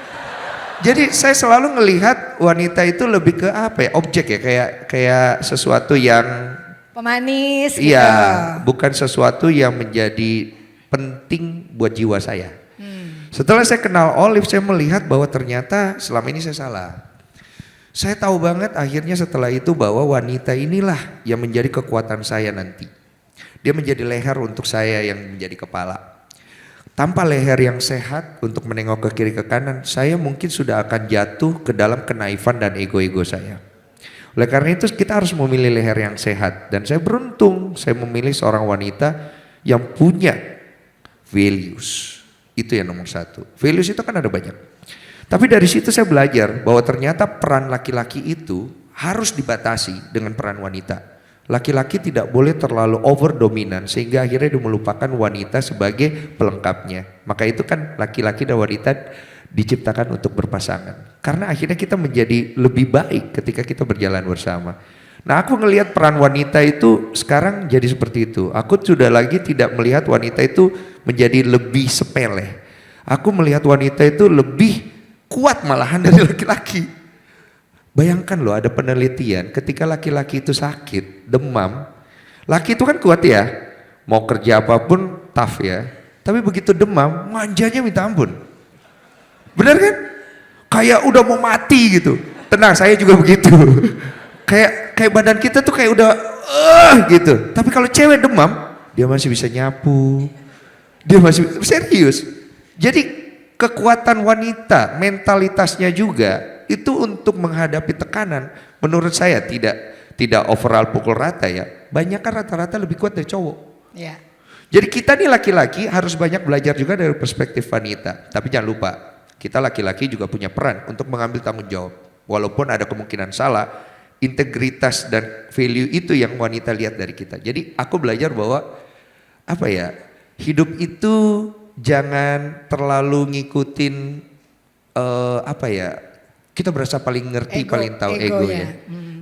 Jadi saya selalu ngelihat wanita itu lebih ke apa ya, objek ya, kayak sesuatu yang Pemanis gitu. iya, bukan sesuatu yang menjadi penting buat jiwa saya. Setelah saya kenal Olive, saya melihat bahwa ternyata selama ini saya salah. Saya tahu banget akhirnya setelah itu bahwa wanita inilah yang menjadi kekuatan saya nanti. Dia menjadi leher untuk saya yang menjadi kepala. Tanpa leher yang sehat untuk menengok ke kiri ke kanan, saya mungkin sudah akan jatuh ke dalam kenaifan dan ego-ego saya. Oleh karena itu kita harus memilih leher yang sehat. Dan saya beruntung, saya memilih seorang wanita yang punya values. Itu yang nomor satu. Values itu kan ada banyak. Tapi dari situ saya belajar bahwa ternyata peran laki-laki itu harus dibatasi dengan peran wanita. Laki-laki tidak boleh terlalu over dominan sehingga akhirnya dia melupakan wanita sebagai pelengkapnya. Maka itu kan laki-laki dan wanita diciptakan untuk berpasangan. Karena akhirnya kita menjadi lebih baik ketika kita berjalan bersama. Nah, aku ngelihat peran wanita itu sekarang jadi seperti itu. Aku sudah lagi tidak melihat wanita itu menjadi lebih sepele. Aku melihat wanita itu lebih kuat malahan dari laki-laki. Bayangkan loh, ada penelitian ketika laki-laki itu sakit, demam, laki itu kan kuat ya, mau kerja apapun tough ya, tapi begitu demam, manjanya minta ampun. Benar kan? Kayak udah mau mati gitu. Tenang, saya juga begitu. Kayak badan kita tuh kayak udah gitu. Tapi kalau cewek demam, dia masih bisa nyapu, dia masih serius. Jadi kekuatan wanita, mentalitasnya juga itu untuk menghadapi tekanan, menurut saya tidak overall pukul rata ya. Banyak kan rata-rata lebih kuat dari cowok. Ya. Jadi kita nih laki-laki harus banyak belajar juga dari perspektif wanita. Tapi jangan lupa, kita laki-laki juga punya peran untuk mengambil tanggung jawab. Walaupun ada kemungkinan salah, integritas dan value itu yang wanita lihat dari kita. Jadi aku belajar bahwa apa ya, hidup itu jangan terlalu ngikutin apa ya, kita berasa paling ngerti, paling tahu ego ya.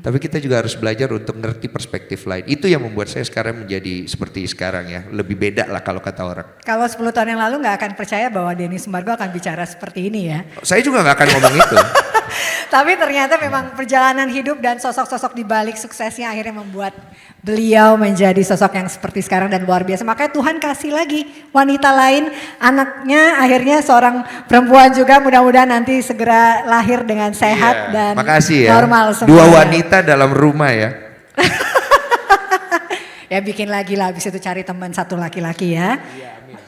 Tapi kita juga harus belajar untuk ngerti perspektif lain. Itu yang membuat saya sekarang menjadi seperti sekarang ya. Lebih beda lah kalau kata orang. Kalau 10 tahun yang lalu nggak akan percaya bahwa Denny Sumbargo akan bicara seperti ini ya. Saya juga nggak akan ngomong itu. Tapi ternyata memang perjalanan hidup dan sosok-sosok di balik suksesnya akhirnya membuat beliau menjadi sosok yang seperti sekarang dan luar biasa. Makanya Tuhan kasih lagi wanita lain, anaknya akhirnya seorang perempuan juga, mudah-mudahan nanti segera lahir dengan sehat dan makasih ya. Normal semua. Dua wanita dalam rumah ya. Ya bikin lagi lah, habis itu cari teman satu laki-laki ya.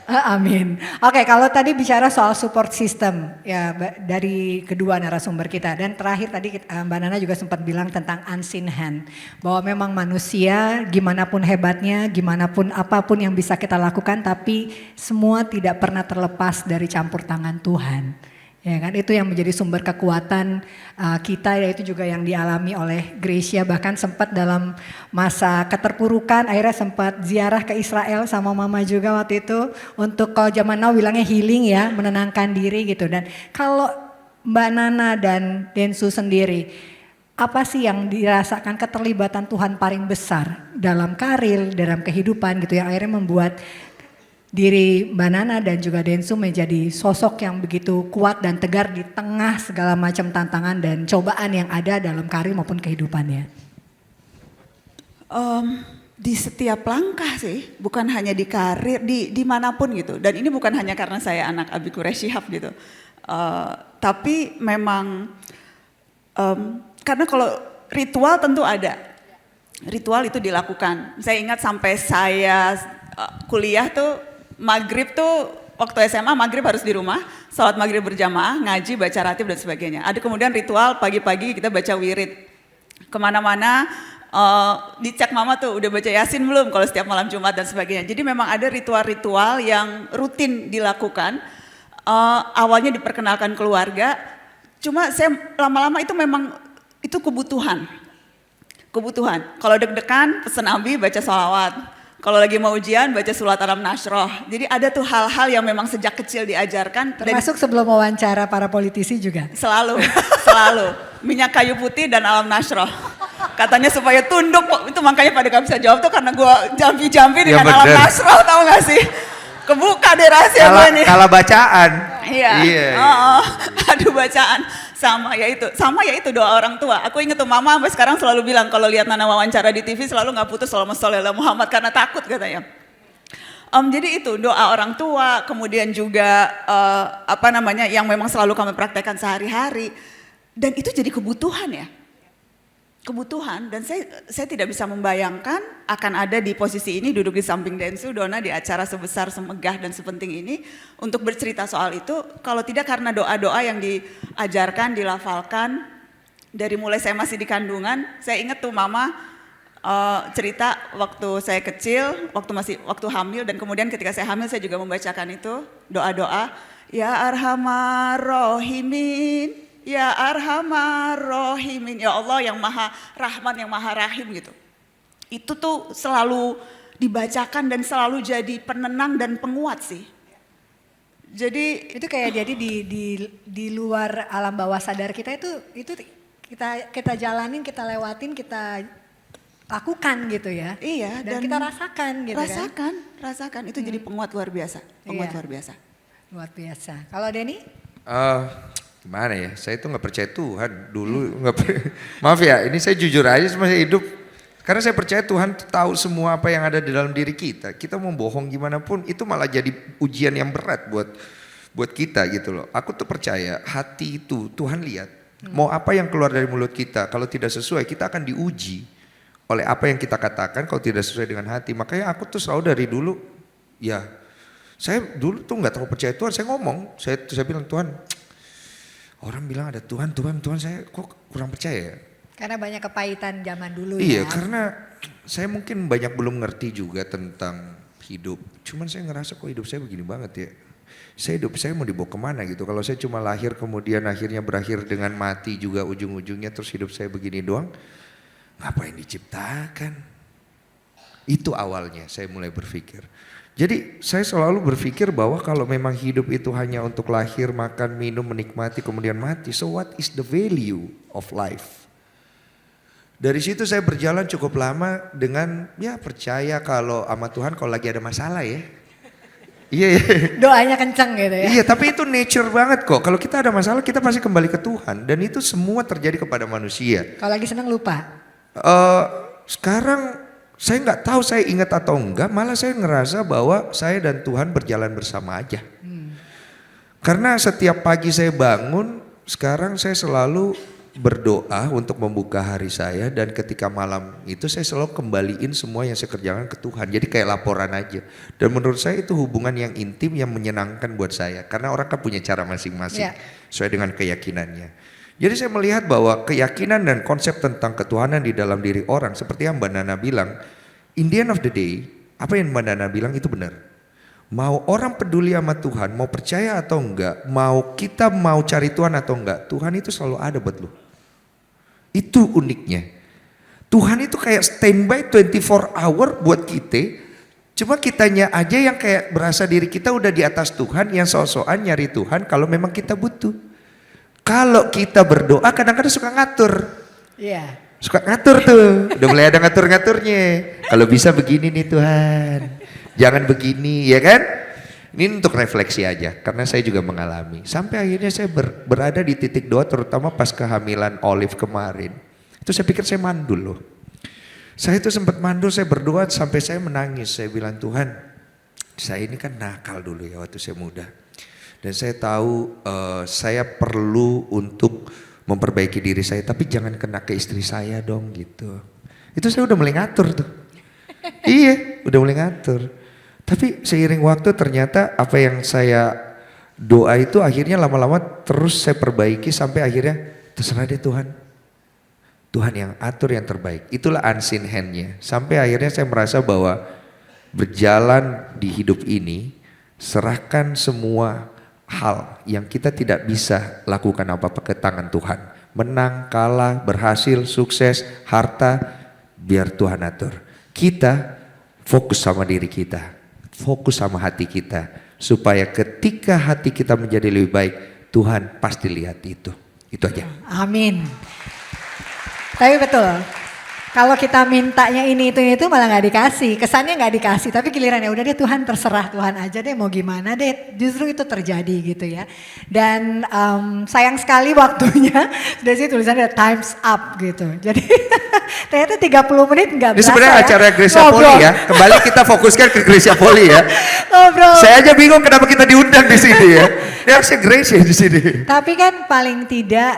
Amin. Oke, kalau tadi bicara soal support system ya dari kedua narasumber kita, dan terakhir tadi Mbak Nana juga sempat bilang tentang unseen hand, bahwa memang manusia gimana pun hebatnya, gimana pun apapun yang bisa kita lakukan, tapi semua tidak pernah terlepas dari campur tangan Tuhan. Ya kan, itu yang menjadi sumber kekuatan kita, yaitu juga yang dialami oleh Gracia, bahkan sempat dalam masa keterpurukan akhirnya sempat ziarah ke Israel sama mama juga waktu itu untuk, kalau zaman now bilangnya healing ya, menenangkan diri gitu. Dan kalau Mbak Nana dan Densu sendiri, apa sih yang dirasakan keterlibatan Tuhan paling besar dalam karir, dalam kehidupan gitu, yang akhirnya membuat diri Mbak Nana dan juga Densu menjadi sosok yang begitu kuat dan tegar di tengah segala macam tantangan dan cobaan yang ada dalam karir maupun kehidupannya? Di setiap langkah sih, bukan hanya di karir, di manapun gitu. Dan ini bukan hanya karena saya anak Abi Quraish Shihab gitu. Tapi memang karena kalau ritual tentu ada. Ritual itu dilakukan. Saya ingat sampai saya kuliah tuh, maghrib tuh waktu SMA maghrib harus di rumah, salat maghrib berjamaah, ngaji, baca ratib dan sebagainya. Ada kemudian ritual pagi-pagi kita baca wirid. Kemana-mana dicek mama tuh udah baca Yasin belum kalau setiap malam Jumat dan sebagainya. Jadi memang ada ritual-ritual yang rutin dilakukan. Awalnya diperkenalkan keluarga, cuma saya lama-lama itu memang itu kebutuhan. Kalau deg-degan pesen Abi baca sholawat. Kalau lagi mau ujian baca surat Al-Nasroh. Jadi ada tuh hal-hal yang memang sejak kecil diajarkan. Termasuk sebelum wawancara para politisi juga? Selalu. Minyak kayu putih dan Al-Nasroh. Katanya supaya tunduk, itu makanya pada gak bisa jawab tuh karena gue jampi-jampi dengan Al-Nasroh, tahu gak sih? Kebuka deh rahasia gue nih. Kalah bacaan. Iya. Iya. Oh, aduh bacaan. Sama ya itu doa orang tua. Aku inget tuh mama sampai sekarang selalu bilang kalau lihat Nana wawancara di TV selalu nggak putus Allahumma sholli ala Muhammad karena takut katanya. Jadi itu doa orang tua, kemudian juga yang memang selalu kami praktekkan sehari-hari, dan itu jadi kebutuhan ya. Kebutuhan, dan saya tidak bisa membayangkan akan ada di posisi ini duduk di samping Densu Dona di acara sebesar, semegah dan sepenting ini untuk bercerita soal itu kalau tidak karena doa-doa yang diajarkan, dilafalkan dari mulai saya masih di kandungan. Saya ingat tuh mama cerita waktu saya kecil, waktu hamil, dan kemudian ketika saya hamil saya juga membacakan itu doa-doa, ya arhamar rahimin. Ya Arhamar Rahimin, ya Allah yang Maha Rahman, yang Maha Rahim gitu. Itu tuh selalu dibacakan dan selalu jadi penenang dan penguat sih. Jadi itu kayak jadi di luar alam bawah sadar kita itu kita jalanin, kita lewatin, kita lakukan gitu ya. Iya, dan kita rasakan gitu rasakan itu jadi penguat luar biasa, Luar biasa. Kalau Denny? Gimana ya, saya itu nggak percaya Tuhan dulu. Maaf ya, ini saya jujur aja sama saya hidup. Karena saya percaya Tuhan tahu semua apa yang ada di dalam diri kita. Kita mau bohong gimana pun itu malah jadi ujian yang berat buat kita gitu loh. Aku tuh percaya hati itu Tuhan lihat. Mau apa yang keluar dari mulut kita, kalau tidak sesuai kita akan diuji oleh apa yang kita katakan kalau tidak sesuai dengan hati. Makanya aku tuh selalu dari dulu, ya saya dulu tuh nggak terlalu percaya Tuhan. Saya ngomong, saya bilang Tuhan, orang bilang ada Tuhan, saya kok kurang percaya. Karena banyak kepahitan zaman dulu Iya, ya. karena saya mungkin banyak belum ngerti juga tentang hidup. Cuman saya ngerasa kok hidup saya begini banget ya. Hidup saya mau dibawa kemana gitu. Kalau saya cuma lahir kemudian akhirnya berakhir dengan mati juga ujung-ujungnya, terus hidup saya begini doang. Ngapain diciptakan? Itu awalnya saya mulai berpikir. Jadi saya selalu berpikir bahwa kalau memang hidup itu hanya untuk lahir, makan, minum, menikmati, kemudian mati. So what is the value of life? Dari situ saya berjalan cukup lama dengan ya percaya kalau sama Tuhan kalau lagi ada masalah ya. Iya. Doanya kenceng gitu ya. Iya, tapi itu nature banget kok. Kalau kita ada masalah kita pasti kembali ke Tuhan. Dan itu semua terjadi kepada manusia. Kalau lagi senang lupa? Sekarang saya nggak tahu saya ingat atau enggak, malah saya ngerasa bahwa saya dan Tuhan berjalan bersama aja. Karena setiap pagi saya bangun, sekarang saya selalu berdoa untuk membuka hari saya, dan ketika malam itu saya selalu kembaliin semua yang saya kerjakan ke Tuhan. Jadi kayak laporan aja. Dan menurut saya itu hubungan yang intim yang menyenangkan buat saya. Karena orang kan punya cara masing-masing sesuai dengan keyakinannya. Jadi saya melihat bahwa keyakinan dan konsep tentang ketuhanan di dalam diri orang, seperti yang Mbak Nana bilang, in the end of the day, apa yang Mbak Nana bilang itu benar. Mau orang peduli sama Tuhan, mau percaya atau enggak, mau kita mau cari Tuhan atau enggak, Tuhan itu selalu ada buat lu. Itu uniknya. Tuhan itu kayak standby 24 hour buat kita, cuma kitanya aja yang kayak berasa diri kita udah di atas Tuhan, yang sok-sokan nyari Tuhan kalau memang kita butuh. Kalau kita berdoa kadang-kadang suka ngatur. Iya. Suka ngatur tuh, udah mulai ada ngatur-ngaturnya. Kalau bisa begini nih Tuhan, jangan begini ya kan. Ini untuk refleksi aja, karena saya juga mengalami. Sampai akhirnya saya berada di titik doa, terutama pas kehamilan Olive kemarin. Itu saya pikir saya mandul loh. Saya itu sempat mandul, saya berdoa sampai saya menangis. Saya bilang Tuhan, saya ini kan nakal dulu ya waktu saya muda. Dan saya tahu saya perlu untuk memperbaiki diri saya, tapi jangan kena ke istri saya dong gitu. Itu saya udah mulai ngatur tuh. Iya, udah mulai ngatur. Tapi seiring waktu ternyata apa yang saya doa itu akhirnya lama-lama terus saya perbaiki sampai akhirnya terserah deh Tuhan. Tuhan yang atur yang terbaik. Itulah unseen hand-nya. Sampai akhirnya saya merasa bahwa berjalan di hidup ini, serahkan semua hal yang kita tidak bisa lakukan apa-apa ke tangan Tuhan. Menang, kalah, berhasil, sukses, harta, biar Tuhan atur. Kita fokus sama diri kita, fokus sama hati kita. Supaya ketika hati kita menjadi lebih baik, Tuhan pasti lihat itu. Itu aja. Amin. Tapi betul, Kalau kita mintanya ini itu malah nggak dikasih, kesannya nggak dikasih, tapi giliran ya udah deh Tuhan terserah Tuhan aja deh mau gimana deh, justru itu terjadi gitu ya. Dan sayang sekali waktunya, sudah sih tulisannya times up gitu. Jadi ternyata 30 menit nggak Ini berasa sebenarnya ya. acara Gracia Poli ya. Kembali kita fokuskan ke Gracia Poli ya. Ngobrol. Saya aja bingung kenapa kita diundang di sini ya. Ya harusnya Gracia di sini. Tapi kan paling tidak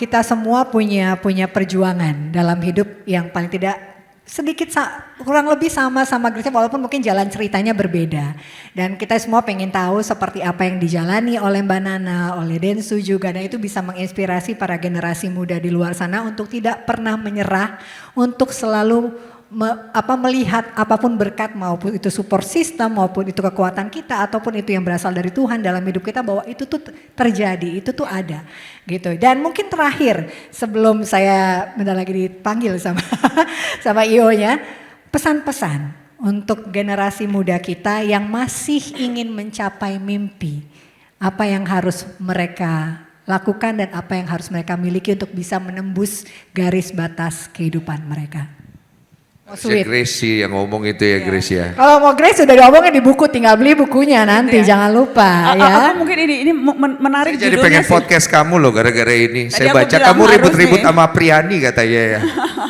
kita semua punya perjuangan dalam hidup yang paling tidak sedikit kurang lebih sama Gracia, walaupun mungkin jalan ceritanya berbeda. Dan kita semua pengen tahu seperti apa yang dijalani oleh Mbak Nana, oleh Densu juga, dan itu bisa menginspirasi para generasi muda di luar sana untuk tidak pernah menyerah, untuk selalu melihat apapun berkat, maupun itu support system, maupun itu kekuatan kita, ataupun itu yang berasal dari Tuhan dalam hidup kita, bahwa itu tuh terjadi, itu tuh ada gitu. Dan mungkin terakhir sebelum saya bentar lagi dipanggil sama IO-nya, pesan-pesan untuk generasi muda kita yang masih ingin mencapai mimpi, apa yang harus mereka lakukan dan apa yang harus mereka miliki untuk bisa menembus garis batas kehidupan mereka. Gracie yang ngomong itu ya Gracia. Kalau mau Grace sudah diomongin di buku, tinggal beli bukunya nanti, jangan lupa ya. Aku mungkin ini menarik Saya jadi judulnya pengen sih. podcast kamu loh gara-gara ini. Tadi Saya aku baca bilang kamu harus ribut-ribut nih. sama Priani katanya ya.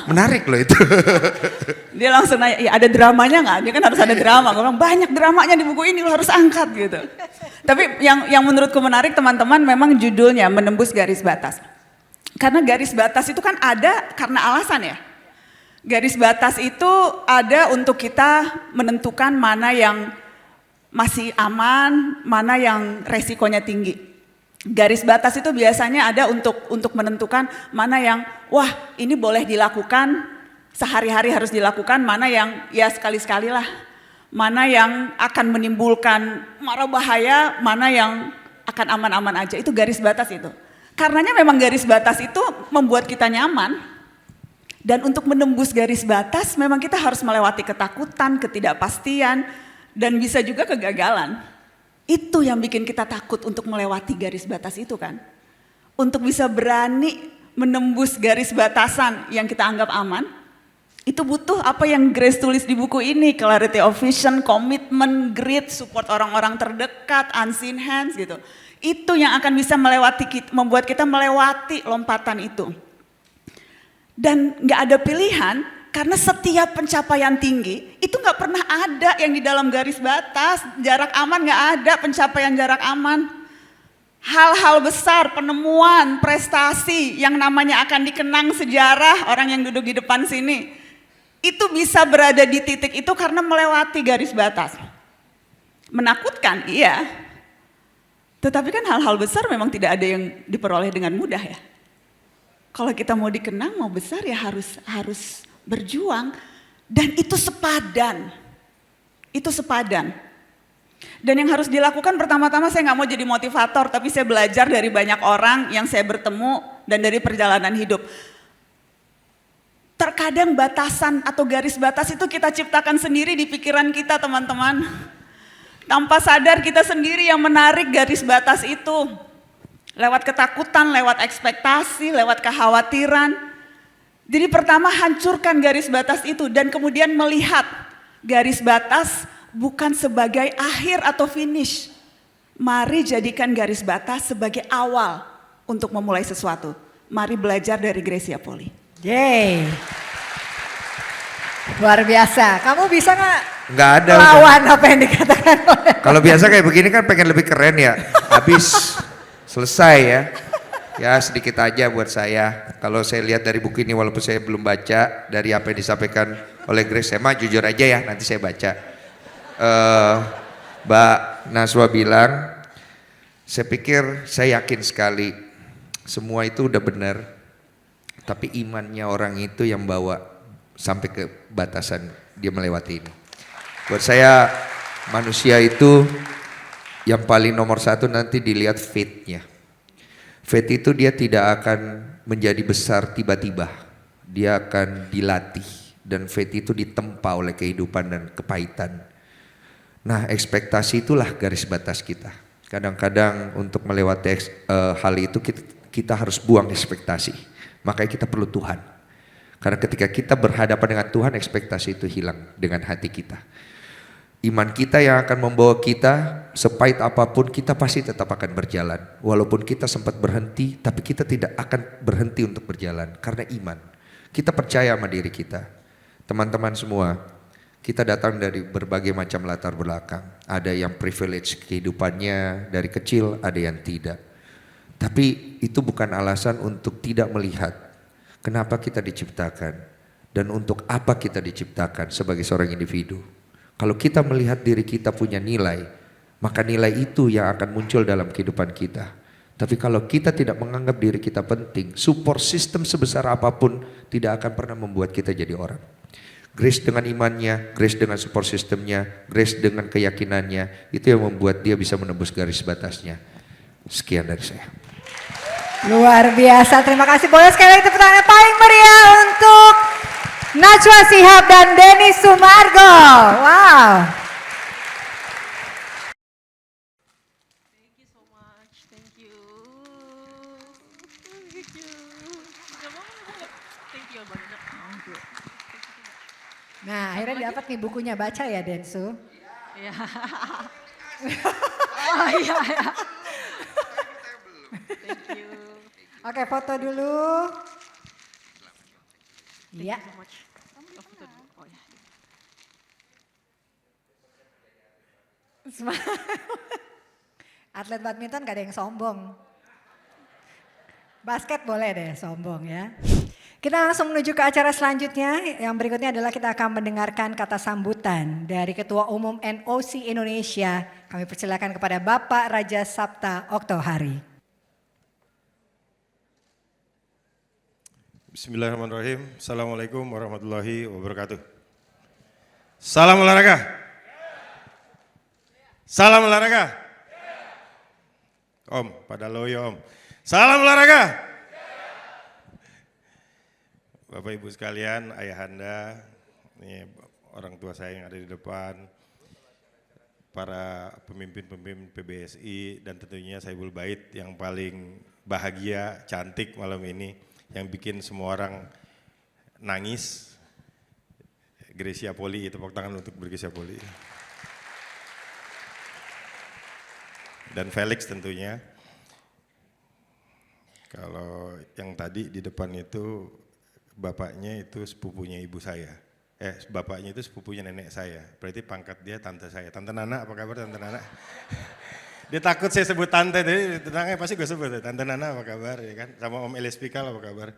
Menarik loh itu. Dia langsung nanya, ya ada dramanya nggak? Dia kan harus ada drama. Gue bilang banyak dramanya di buku ini, lo harus angkat gitu. Tapi yang menurutku menarik teman-teman memang judulnya Menembus Garis Batas. Karena garis batas itu kan ada karena alasan ya. Garis batas itu ada untuk kita menentukan mana yang masih aman, mana yang resikonya tinggi. Garis batas itu biasanya ada untuk menentukan mana yang wah ini boleh dilakukan, sehari-hari harus dilakukan, mana yang ya sekali-sekali lah. Mana yang akan menimbulkan mara bahaya, mana yang akan aman-aman aja. Itu garis batas itu. Karenanya memang garis batas itu membuat kita nyaman. Dan untuk menembus garis batas memang kita harus melewati ketakutan, ketidakpastian, dan bisa juga kegagalan. Itu yang bikin kita takut untuk melewati garis batas itu kan. Untuk bisa berani menembus garis batasan yang kita anggap aman, itu butuh apa yang Grace tulis di buku ini, clarity of vision, komitmen, grit, support orang-orang terdekat, unseen hands gitu. Itu yang akan bisa membuat kita melewati lompatan itu. Dan gak ada pilihan karena setiap pencapaian tinggi itu gak pernah ada yang di dalam garis batas. Jarak aman gak ada pencapaian jarak aman. Hal-hal besar, penemuan, prestasi yang namanya akan dikenang sejarah orang yang duduk di depan sini. Itu bisa berada di titik itu karena melewati garis batas. Menakutkan, iya. Tetapi kan hal-hal besar memang tidak ada yang diperoleh dengan mudah ya. Kalau kita mau dikenang, mau besar ya harus berjuang. Dan itu sepadan. Itu sepadan. Dan yang harus dilakukan pertama-tama saya nggak mau jadi motivator, tapi saya belajar dari banyak orang yang saya bertemu dan dari perjalanan hidup. Terkadang batasan atau garis batas itu kita ciptakan sendiri di pikiran kita teman-teman. Tanpa sadar kita sendiri yang menarik garis batas itu. Lewat ketakutan, lewat ekspektasi, lewat kekhawatiran. Jadi pertama hancurkan garis batas itu dan kemudian melihat garis batas bukan sebagai akhir atau finish. Mari jadikan garis batas sebagai awal untuk memulai sesuatu. Mari belajar dari Gracia Poli. Yeay. Luar biasa. Kamu bisa Nggak ada. melawan apa yang dikatakan oleh... Kalau biasa kayak begini kan pengen lebih keren ya. Habis selesai ya. Ya sedikit aja buat saya. Kalau saya lihat dari buku ini walaupun saya belum baca dari apa yang disampaikan oleh Grace, saya mah jujur aja ya nanti saya baca. Mbak Naswa bilang, saya pikir saya yakin sekali semua itu udah benar. Tapi imannya orang itu yang bawa sampai ke batasan dia melewati ini. Buat saya manusia itu yang paling nomor satu nanti dilihat faith-nya. Faith itu dia tidak akan menjadi besar tiba-tiba. Dia akan dilatih dan faith itu ditempa oleh kehidupan dan kepahitan. Nah ekspektasi itulah garis batas kita. Kadang-kadang untuk melewati hal itu kita harus buang ekspektasi. Makanya kita perlu Tuhan. Karena ketika kita berhadapan dengan Tuhan, ekspektasi itu hilang dengan hati kita. Iman kita yang akan membawa kita, sepahit apapun kita pasti tetap akan berjalan. Walaupun kita sempat berhenti, tapi kita tidak akan berhenti untuk berjalan karena iman. Kita percaya sama diri kita. Teman-teman semua, kita datang dari berbagai macam latar belakang. Ada yang privilege kehidupannya dari kecil, ada yang tidak. Tapi itu bukan alasan untuk tidak melihat kenapa kita diciptakan dan untuk apa kita diciptakan sebagai seorang individu. Kalau kita melihat diri kita punya nilai, maka nilai itu yang akan muncul dalam kehidupan kita. Tapi kalau kita tidak menganggap diri kita penting, support system sebesar apapun tidak akan pernah membuat kita jadi orang. Grace dengan imannya, Grace dengan support systemnya, Grace dengan keyakinannya, itu yang membuat dia bisa menembus garis batasnya. Sekian dari saya. Luar biasa, terima kasih. Boleh sekali lagi tepuk tangan paling meriah untuk Najwa Shihab dan Denny Sumargo. Wow. Thank you so much. Thank you. Thank you banyak. Nah, akhirnya dapat nih bukunya, baca ya Densu. Iya. Oh iya ya. Thank you. Oke, foto dulu. Iya. So much. Foto dulu. Oh ya. Atlet badminton gak ada yang sombong. Basket boleh deh sombong ya. Kita langsung menuju ke acara selanjutnya. Yang berikutnya adalah kita akan mendengarkan kata sambutan dari Ketua Umum NOC Indonesia. Kami persilakan kepada Bapak Raja Sapta Oktohari. Bismillahirrahmanirrahim. Assalamualaikum warahmatullahi wabarakatuh. Salam olahraga. Salam olahraga. Om, pada loyo om. Salam olahraga. Bapak Ibu sekalian, ayahanda, ini orang tua saya yang ada di depan, para pemimpin-pemimpin PBSI, dan tentunya Saibul Bait yang paling bahagia, cantik malam ini, yang bikin semua orang nangis. Gracia Poli, tepuk tangan untuk Gracia Poli. Dan Felix tentunya. Kalau yang tadi di depan itu, bapaknya itu sepupunya ibu saya. Bapaknya itu sepupunya nenek saya. Berarti pangkat dia tante saya. Tante Nana, apa kabar Tante Nana? Dia takut saya sebut tante, jadi tenangnya pasti gue sebut. Tante Nana apa kabar, ya kan? Sama Om Elias Pikal apa kabar?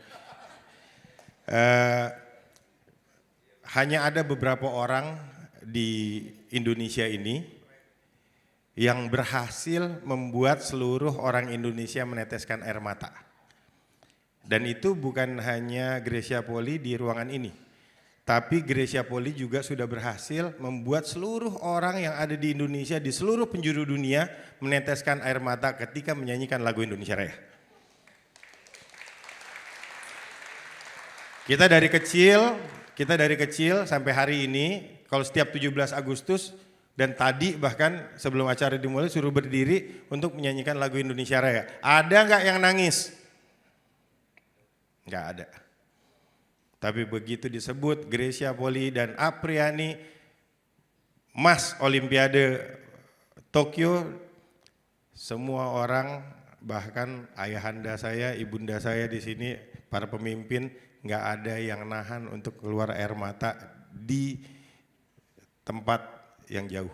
Hanya ada beberapa orang di Indonesia ini yang berhasil membuat seluruh orang Indonesia meneteskan air mata. Dan itu bukan hanya Gracia Poli di ruangan ini, tapi Gracia Poli juga sudah berhasil membuat seluruh orang yang ada di Indonesia, di seluruh penjuru dunia meneteskan air mata ketika menyanyikan lagu Indonesia Raya. Kita dari kecil sampai hari ini, kalau setiap 17 Agustus dan tadi bahkan sebelum acara dimulai suruh berdiri untuk menyanyikan lagu Indonesia Raya. Ada nggak yang nangis? Nggak ada. Tapi begitu disebut Gracia Poli dan Apriani Mas Olimpiade Tokyo, semua orang, bahkan ayahanda saya, ibunda saya di sini, para pemimpin, nggak ada yang nahan untuk keluar air mata di tempat yang jauh.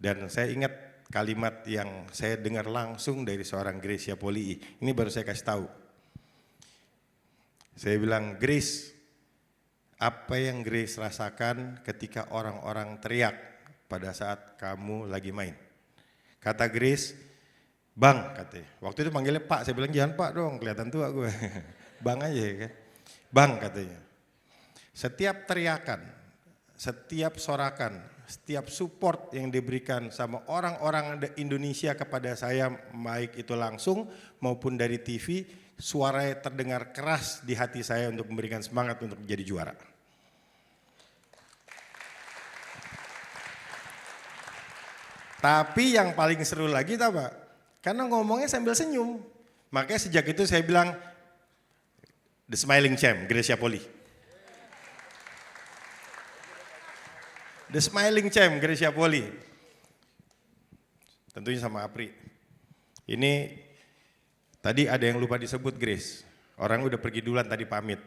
Dan saya ingat kalimat yang saya dengar langsung dari seorang Gracia Poli. Ini baru saya kasih tahu. Saya bilang, Grace, apa yang Grace rasakan ketika orang-orang teriak pada saat kamu lagi main? Kata Grace, Bang, katanya. Waktu itu panggilnya Pak, saya bilang jangan Pak dong, kelihatan tua gue. Bang aja ya kan. Bang katanya. Setiap teriakan, setiap sorakan, setiap support yang diberikan sama orang-orang Indonesia kepada saya, baik itu langsung maupun dari TV, suaranya terdengar keras di hati saya untuk memberikan semangat untuk menjadi juara. Tapi yang paling seru lagi tahu Pak, karena ngomongnya sambil senyum. Makanya sejak itu saya bilang, The Smiling Champ, Gracia Poli. The Smiling Champ, Gracia Poli. Tentunya sama Apri. Ini tadi ada yang lupa disebut Grace. Orang udah pergi duluan tadi pamit.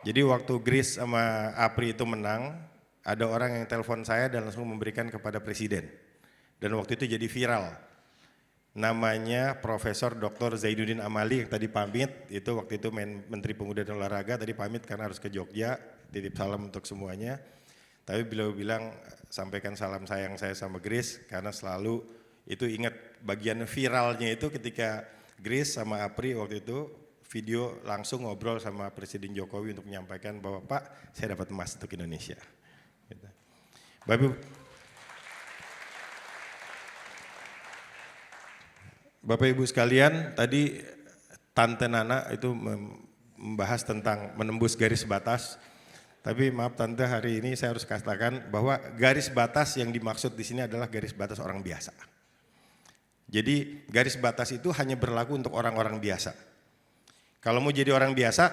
Jadi waktu Grace sama Apri itu menang, ada orang yang telepon saya dan langsung memberikan kepada presiden. Dan waktu itu jadi viral. Namanya Profesor Dr. Zainuddin Amali yang tadi pamit, itu waktu itu Menteri Pemuda dan Olahraga, tadi pamit karena harus ke Jogja, titip salam untuk semuanya. Tapi beliau bilang sampaikan salam sayang saya sama Grace karena selalu itu ingat bagian viralnya itu ketika Grace sama Apri waktu itu video langsung ngobrol sama Presiden Jokowi untuk menyampaikan bahwa Pak saya dapat emas untuk Indonesia. Gitu. Bapak Ibu sekalian, tadi Tante Nana itu membahas tentang menembus garis batas. Tapi maaf Tante, hari ini saya harus katakan bahwa garis batas yang dimaksud di sini adalah garis batas orang biasa. Jadi garis batas itu hanya berlaku untuk orang-orang biasa. Kalau mau jadi orang biasa,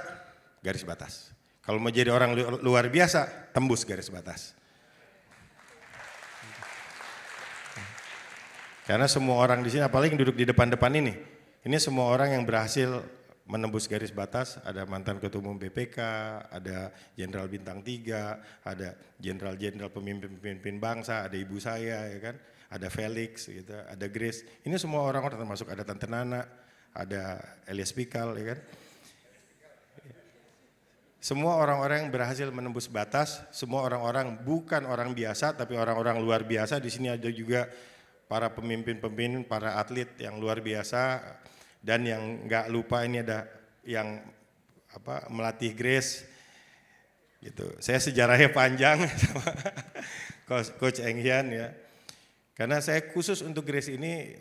garis batas. Kalau mau jadi orang luar biasa, tembus garis batas. Karena semua orang di sini, apalagi yang duduk di depan-depan ini semua orang yang berhasil menembus garis batas. Ada mantan ketua umum BPK, ada jenderal bintang 3, ada jenderal-jenderal pemimpin-pemimpin bangsa, ada ibu saya, ya kan, ada Felix, gitu, ada Grace. Ini semua orang-orang termasuk ada Tante Nana, ada Elias Pikal, ya kan. Semua orang-orang yang berhasil menembus batas, semua orang-orang bukan orang biasa, tapi orang-orang luar biasa. Di sini ada juga para pemimpin-pemimpin, para atlet yang luar biasa, dan yang nggak lupa ini ada yang melatih Grace, gitu. Saya sejarahnya panjang sama Coach Eng Hian ya, karena saya khusus untuk Grace ini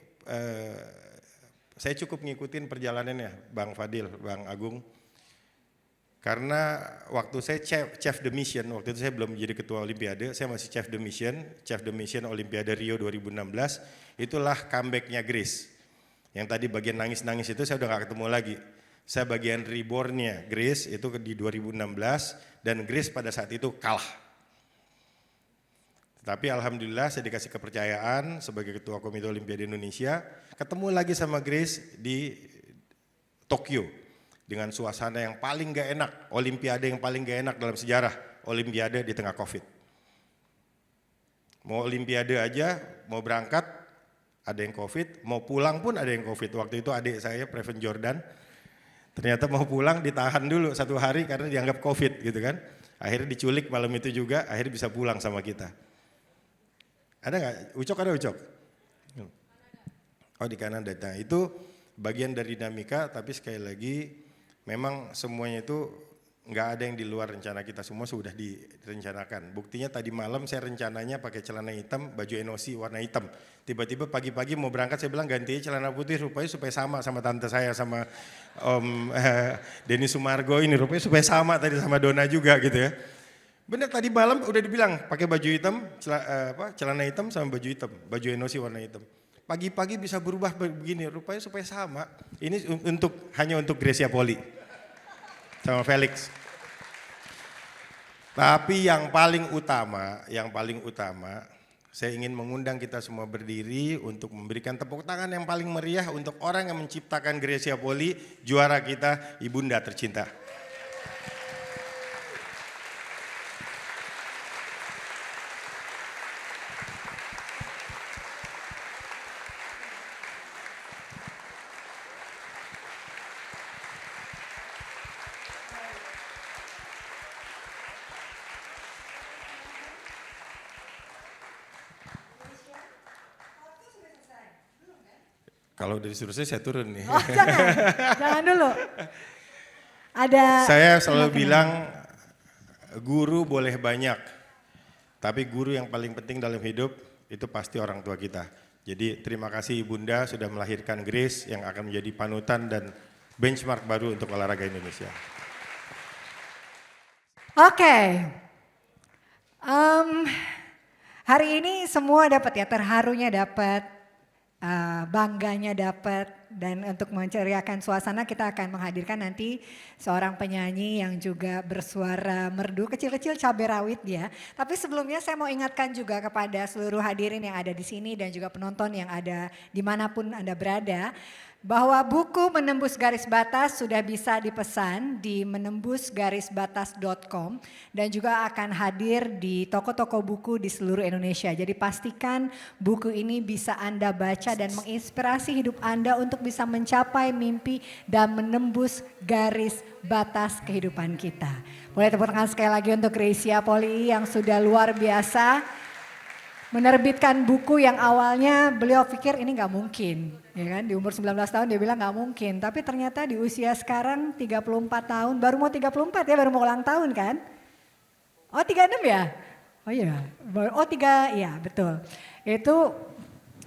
saya cukup ngikutin perjalanannya Bang Fadil, Bang Agung. Karena waktu saya chef de mission, waktu itu saya belum menjadi ketua Olimpiade, saya masih chef de mission Olimpiade Rio 2016, itulah comebacknya Grace. Yang tadi bagian nangis-nangis itu saya udah gak ketemu lagi. Saya bagian rebornnya Grace itu di 2016 dan Grace pada saat itu kalah. Tapi alhamdulillah saya dikasih kepercayaan sebagai ketua Komite Olimpiade Indonesia, ketemu lagi sama Grace di Tokyo. Dengan suasana yang paling gak enak, Olimpiade yang paling gak enak dalam sejarah, Olimpiade di tengah Covid. Mau Olimpiade aja, mau berangkat, ada yang Covid, mau pulang pun ada yang Covid. Waktu itu adik saya, Preven Jordan, ternyata mau pulang ditahan dulu 1 hari karena dianggap Covid gitu kan. Akhirnya diculik malam itu juga, akhirnya bisa pulang sama kita. Ada gak? Ucok ada Ucok? Oh di Kanada, nah itu bagian dari dinamika, tapi sekali lagi memang semuanya itu nggak ada yang di luar rencana kita, semua sudah direncanakan. Buktinya tadi malam saya rencananya pakai celana hitam, baju NOC warna hitam. Tiba-tiba pagi-pagi mau berangkat saya bilang gantinya celana putih supaya sama tante saya sama Om Denny Sumargo ini, rupanya supaya sama tadi sama Dona juga gitu ya. Bener tadi malam udah dibilang pakai baju hitam, celana hitam sama baju hitam, baju NOC warna hitam. Pagi-pagi bisa berubah begini, rupanya supaya sama. Ini hanya untuk Gracia Poli sama Felix. Tapi yang paling utama, saya ingin mengundang kita semua berdiri untuk memberikan tepuk tangan yang paling meriah untuk orang yang menciptakan Gracia Poli, juara kita, Ibunda tercinta. Kalau dari disuruh saya turun nih. Oh, jangan dulu. Saya selalu bilang guru boleh banyak, tapi guru yang paling penting dalam hidup itu pasti orang tua kita. Jadi terima kasih Ibunda sudah melahirkan Grace yang akan menjadi panutan dan benchmark baru untuk olahraga Indonesia. Oke. Hari ini semua dapat ya, terharunya dapat, bangganya dapat, Dan untuk menceriakan suasana kita akan menghadirkan nanti seorang penyanyi yang juga bersuara merdu, kecil-kecil cabai rawit dia. Tapi sebelumnya saya mau ingatkan juga kepada seluruh hadirin yang ada di sini dan juga penonton yang ada dimanapun Anda berada, bahwa buku Menembus Garis Batas sudah bisa dipesan di menembusgarisbatas.com dan juga akan hadir di toko-toko buku di seluruh Indonesia. Jadi pastikan buku ini bisa Anda baca dan menginspirasi hidup Anda untuk bisa mencapai mimpi dan menembus garis batas kehidupan kita. Boleh tepuk tangan sekali lagi untuk Gracia Poli yang sudah luar biasa menerbitkan buku yang awalnya beliau pikir ini nggak mungkin, ya kan? Di umur 19 tahun dia bilang nggak mungkin, tapi ternyata di usia sekarang 34 tahun, baru mau 34 ya, baru mau ulang tahun kan? Oh 36 ya? Oh iya, oh 3, ya betul. Itu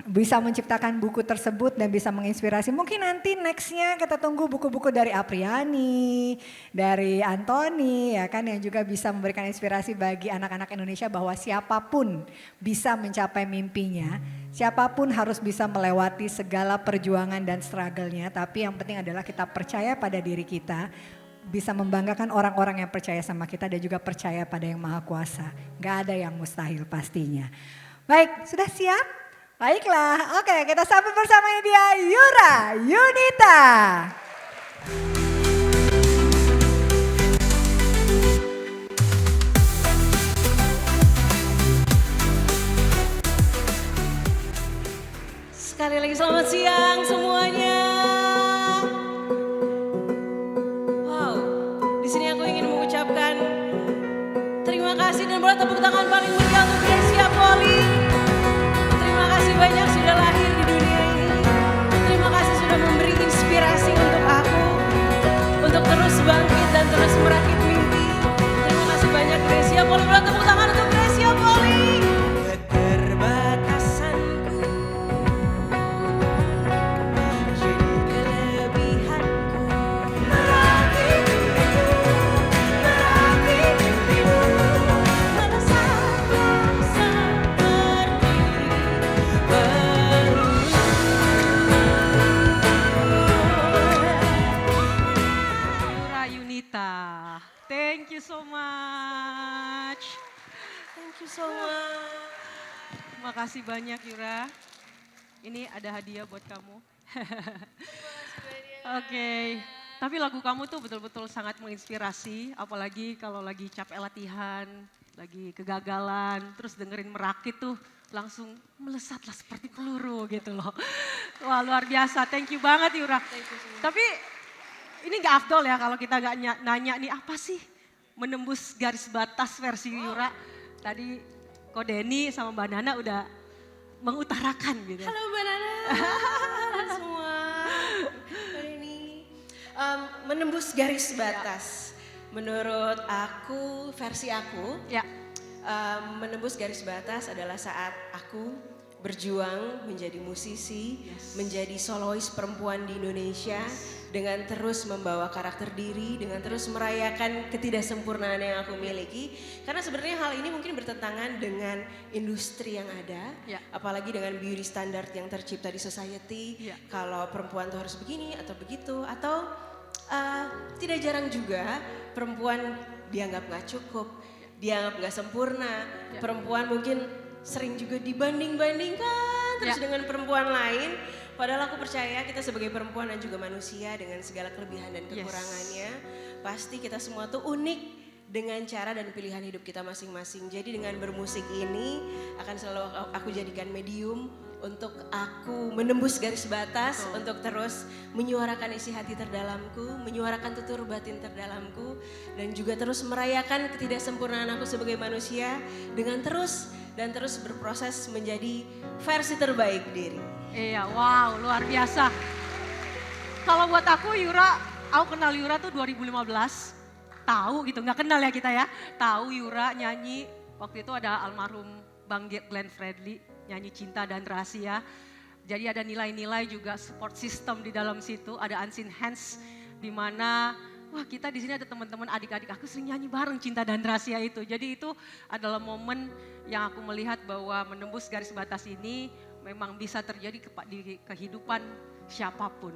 bisa menciptakan buku tersebut dan bisa menginspirasi. Mungkin nanti nextnya kita tunggu buku-buku dari Apriani, dari Anthony ya kan, yang juga bisa memberikan inspirasi bagi anak-anak Indonesia bahwa siapapun bisa mencapai mimpinya, siapapun harus bisa melewati segala perjuangan dan struggle-nya, tapi yang penting adalah kita percaya pada diri kita, bisa membanggakan orang-orang yang percaya sama kita dan juga percaya pada yang Maha Kuasa. Gak ada yang mustahil pastinya. Baik, sudah siap? Baiklah, oke kita sambut bersama ini dia Yura Yunita. Sekali lagi selamat siang semuanya. Wow, di sini aku ingin mengucapkan terima kasih dan boleh tepuk tangan paling meriah untuk Gracia Poli. Terima kasih banyak sudah lahir di dunia ini. Terima kasih sudah memberi inspirasi untuk aku untuk terus bangkit dan terus merakit mimpi. Terima kasih banyak Gracia Poli. Boleh tepuk tangan untuk Gracia Poli. Keterbatasanku jadi kelebihanku. Merakit mimpimu, merakit mimpimu, merasakan seperti Yura Yunita, thank you so much. Thank you so much. Terima kasih banyak Yura. Ini ada hadiah buat kamu. Oke, tapi lagu kamu tuh betul-betul sangat menginspirasi, apalagi kalau lagi capek latihan, lagi kegagalan, terus dengerin Merakit tuh langsung melesatlah seperti peluru gitu loh. Wah luar biasa, thank you banget Yura. Tapi ini gak afdol ya kalau kita gak nanya nih apa sih menembus garis batas versi Yura. Tadi Ko Denny sama Mbak Nana udah mengutarakan gitu. Halo Mbak Nana, halo semua. Hari ini menembus garis batas. Menurut aku, versi aku, ya. Menembus garis batas adalah saat aku berjuang menjadi musisi, menjadi solois perempuan di Indonesia, dengan terus membawa karakter diri, dengan terus merayakan ketidaksempurnaan yang aku miliki. Karena sebenarnya hal ini mungkin bertentangan dengan industri yang ada, apalagi dengan beauty standard yang tercipta di society. Kalau perempuan tuh harus begini atau begitu, atau tidak jarang juga perempuan dianggap gak cukup, dianggap gak sempurna. Perempuan mungkin sering juga dibanding-bandingkan terus dengan perempuan lain. Padahal aku percaya kita sebagai perempuan dan juga manusia dengan segala kelebihan dan kekurangannya, pasti kita semua tuh unik dengan cara dan pilihan hidup kita masing-masing. Jadi dengan bermusik ini akan selalu aku jadikan medium untuk aku menembus garis batas, untuk terus menyuarakan isi hati terdalamku, menyuarakan tutur batin terdalamku, dan juga terus merayakan ketidaksempurnaan aku sebagai manusia dengan terus dan terus berproses menjadi versi terbaik diri. Iya, wow, luar biasa. Kalau buat aku Yura, aku kenal Yura tuh 2015. Tahu gitu, nggak kenal ya kita ya. Tahu Yura nyanyi, waktu itu ada almarhum Bang Glenn Fredly, nyanyi Cinta dan Rahasia. Jadi ada nilai-nilai juga support system di dalam situ, ada unseen hands di mana wah kita di sini ada teman-teman adik-adik aku sering nyanyi bareng Cinta dan Rahasia itu. Jadi itu adalah momen yang aku melihat bahwa menembus garis batas ini memang bisa terjadi di kehidupan siapapun.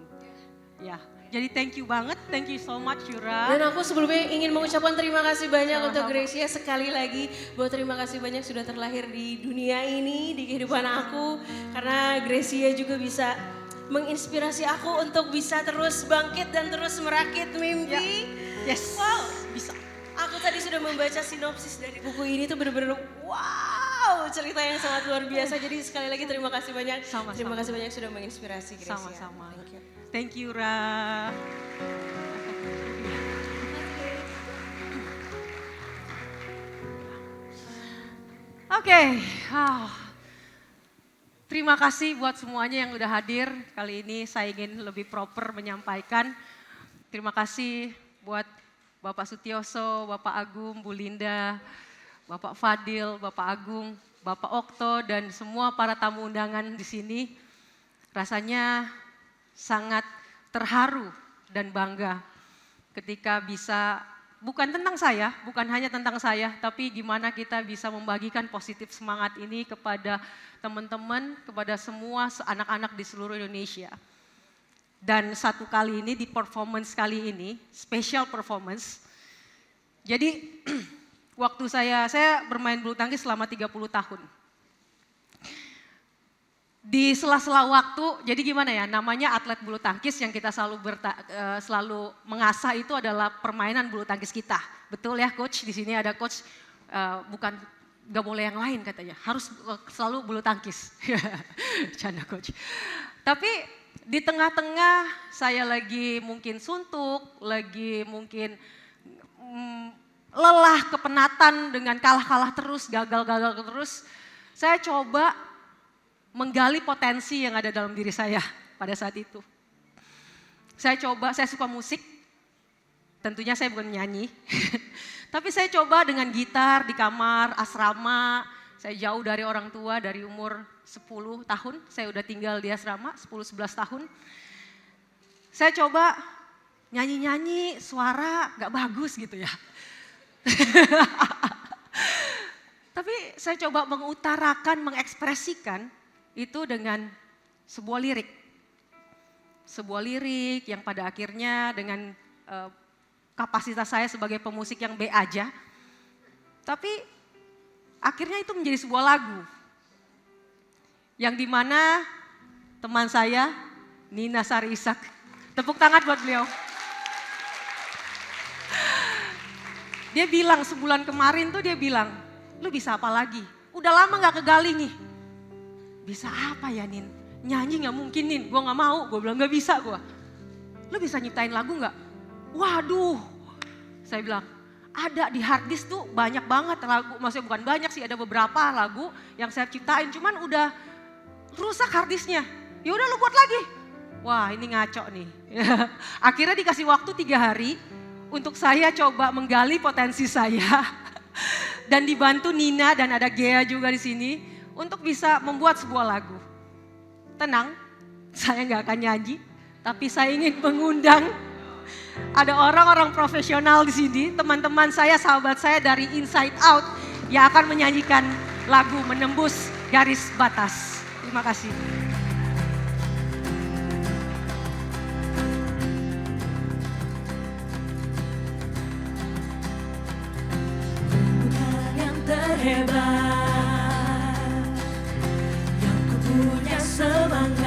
Ya, jadi thank you banget, thank you so much Yura. Dan aku sebelumnya ingin mengucapkan terima kasih banyak Sama-sama. untuk Gracia sekali lagi. Bahwa terima kasih banyak sudah terlahir di dunia ini, di kehidupan aku. Karena Gracia juga bisa menginspirasi aku untuk bisa terus bangkit dan terus merakit mimpi. Yes, wow, bisa. Aku tadi sudah membaca sinopsis dari buku ini tuh bener-bener wow, cerita yang sangat luar biasa. Jadi sekali lagi terima kasih banyak. Sama-sama. Terima kasih banyak sudah menginspirasi Gracia. Sama-sama. Thank you. Thank you Ra. Oke, terima kasih buat semuanya yang udah hadir. Kali ini saya ingin lebih proper menyampaikan. Terima kasih buat Bapak Sutioso, Bapak Agung, Bu Linda, Bapak Fadil, Bapak Agung, Bapak Okto, dan semua para tamu undangan di sini. Rasanya sangat terharu dan bangga ketika bisa, bukan tentang saya, bukan hanya tentang saya, tapi gimana kita bisa membagikan positif semangat ini kepada teman-teman, kepada semua anak-anak di seluruh Indonesia. Dan satu kali ini di performance kali ini, special performance. Jadi waktu saya bermain bulu tangkis selama 30 tahun. Di sela-sela waktu, jadi gimana ya, namanya atlet bulu tangkis yang kita selalu mengasah itu adalah permainan bulu tangkis kita. Betul ya coach, di sini ada coach, bukan gak boleh yang lain katanya, harus selalu bulu tangkis. Canda coach. Tapi di tengah-tengah saya lagi mungkin suntuk, lagi mungkin lelah, kepenatan dengan kalah-kalah terus, gagal-gagal terus. Saya coba menggali potensi yang ada dalam diri saya pada saat itu. Saya suka musik, tentunya saya bukan nyanyi. Tapi saya coba dengan gitar di kamar, asrama, saya jauh dari orang tua, dari umur 10 tahun, saya udah tinggal di asrama, 10-11 tahun. Saya coba nyanyi-nyanyi, suara gak bagus gitu ya. Tapi saya coba mengutarakan, mengekspresikan, itu dengan sebuah lirik. Sebuah lirik yang pada akhirnya dengan kapasitas saya sebagai pemusik yang B aja. Tapi akhirnya itu menjadi sebuah lagu. Yang dimana teman saya, Nina Sari Ishak. Tepuk tangan buat beliau. Dia bilang sebulan kemarin tuh dia bilang, lu bisa apa lagi? Udah lama gak kegali nih. Bisa apa ya Nin? Nyanyi gak mungkin Nin, gue gak mau. Gue bilang gak bisa gue. Lu bisa nyiptain lagu gak? Waduh, saya bilang ada di hard disk tuh banyak banget lagu. Maksudnya bukan banyak sih, ada beberapa lagu yang saya ciptain. Cuman udah rusak hard disknya. Ya udah lu buat lagi. Wah ini ngaco nih. Akhirnya dikasih waktu 3 hari untuk saya coba menggali potensi saya. Dan dibantu Nina dan ada Gea juga di sini. Untuk bisa membuat sebuah lagu. Tenang, saya nggak akan nyanyi, tapi saya ingin mengundang ada orang-orang profesional di sini, teman-teman saya, sahabat saya dari Inside Out yang akan menyanyikan lagu Menembus Garis Batas. Terima kasih. Bukan yang terhebat, punya semangat,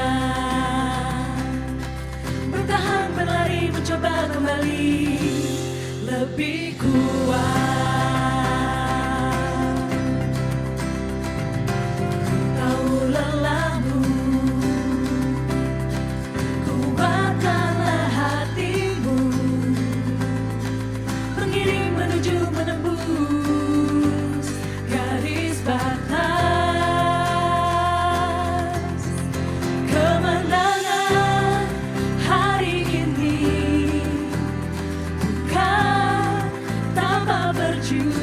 bertahan, berlari, mencoba kembali lebih kuat. Tahu lelahmu, kuatkanlah hatimu, mengiring menuju menembus garis batas. You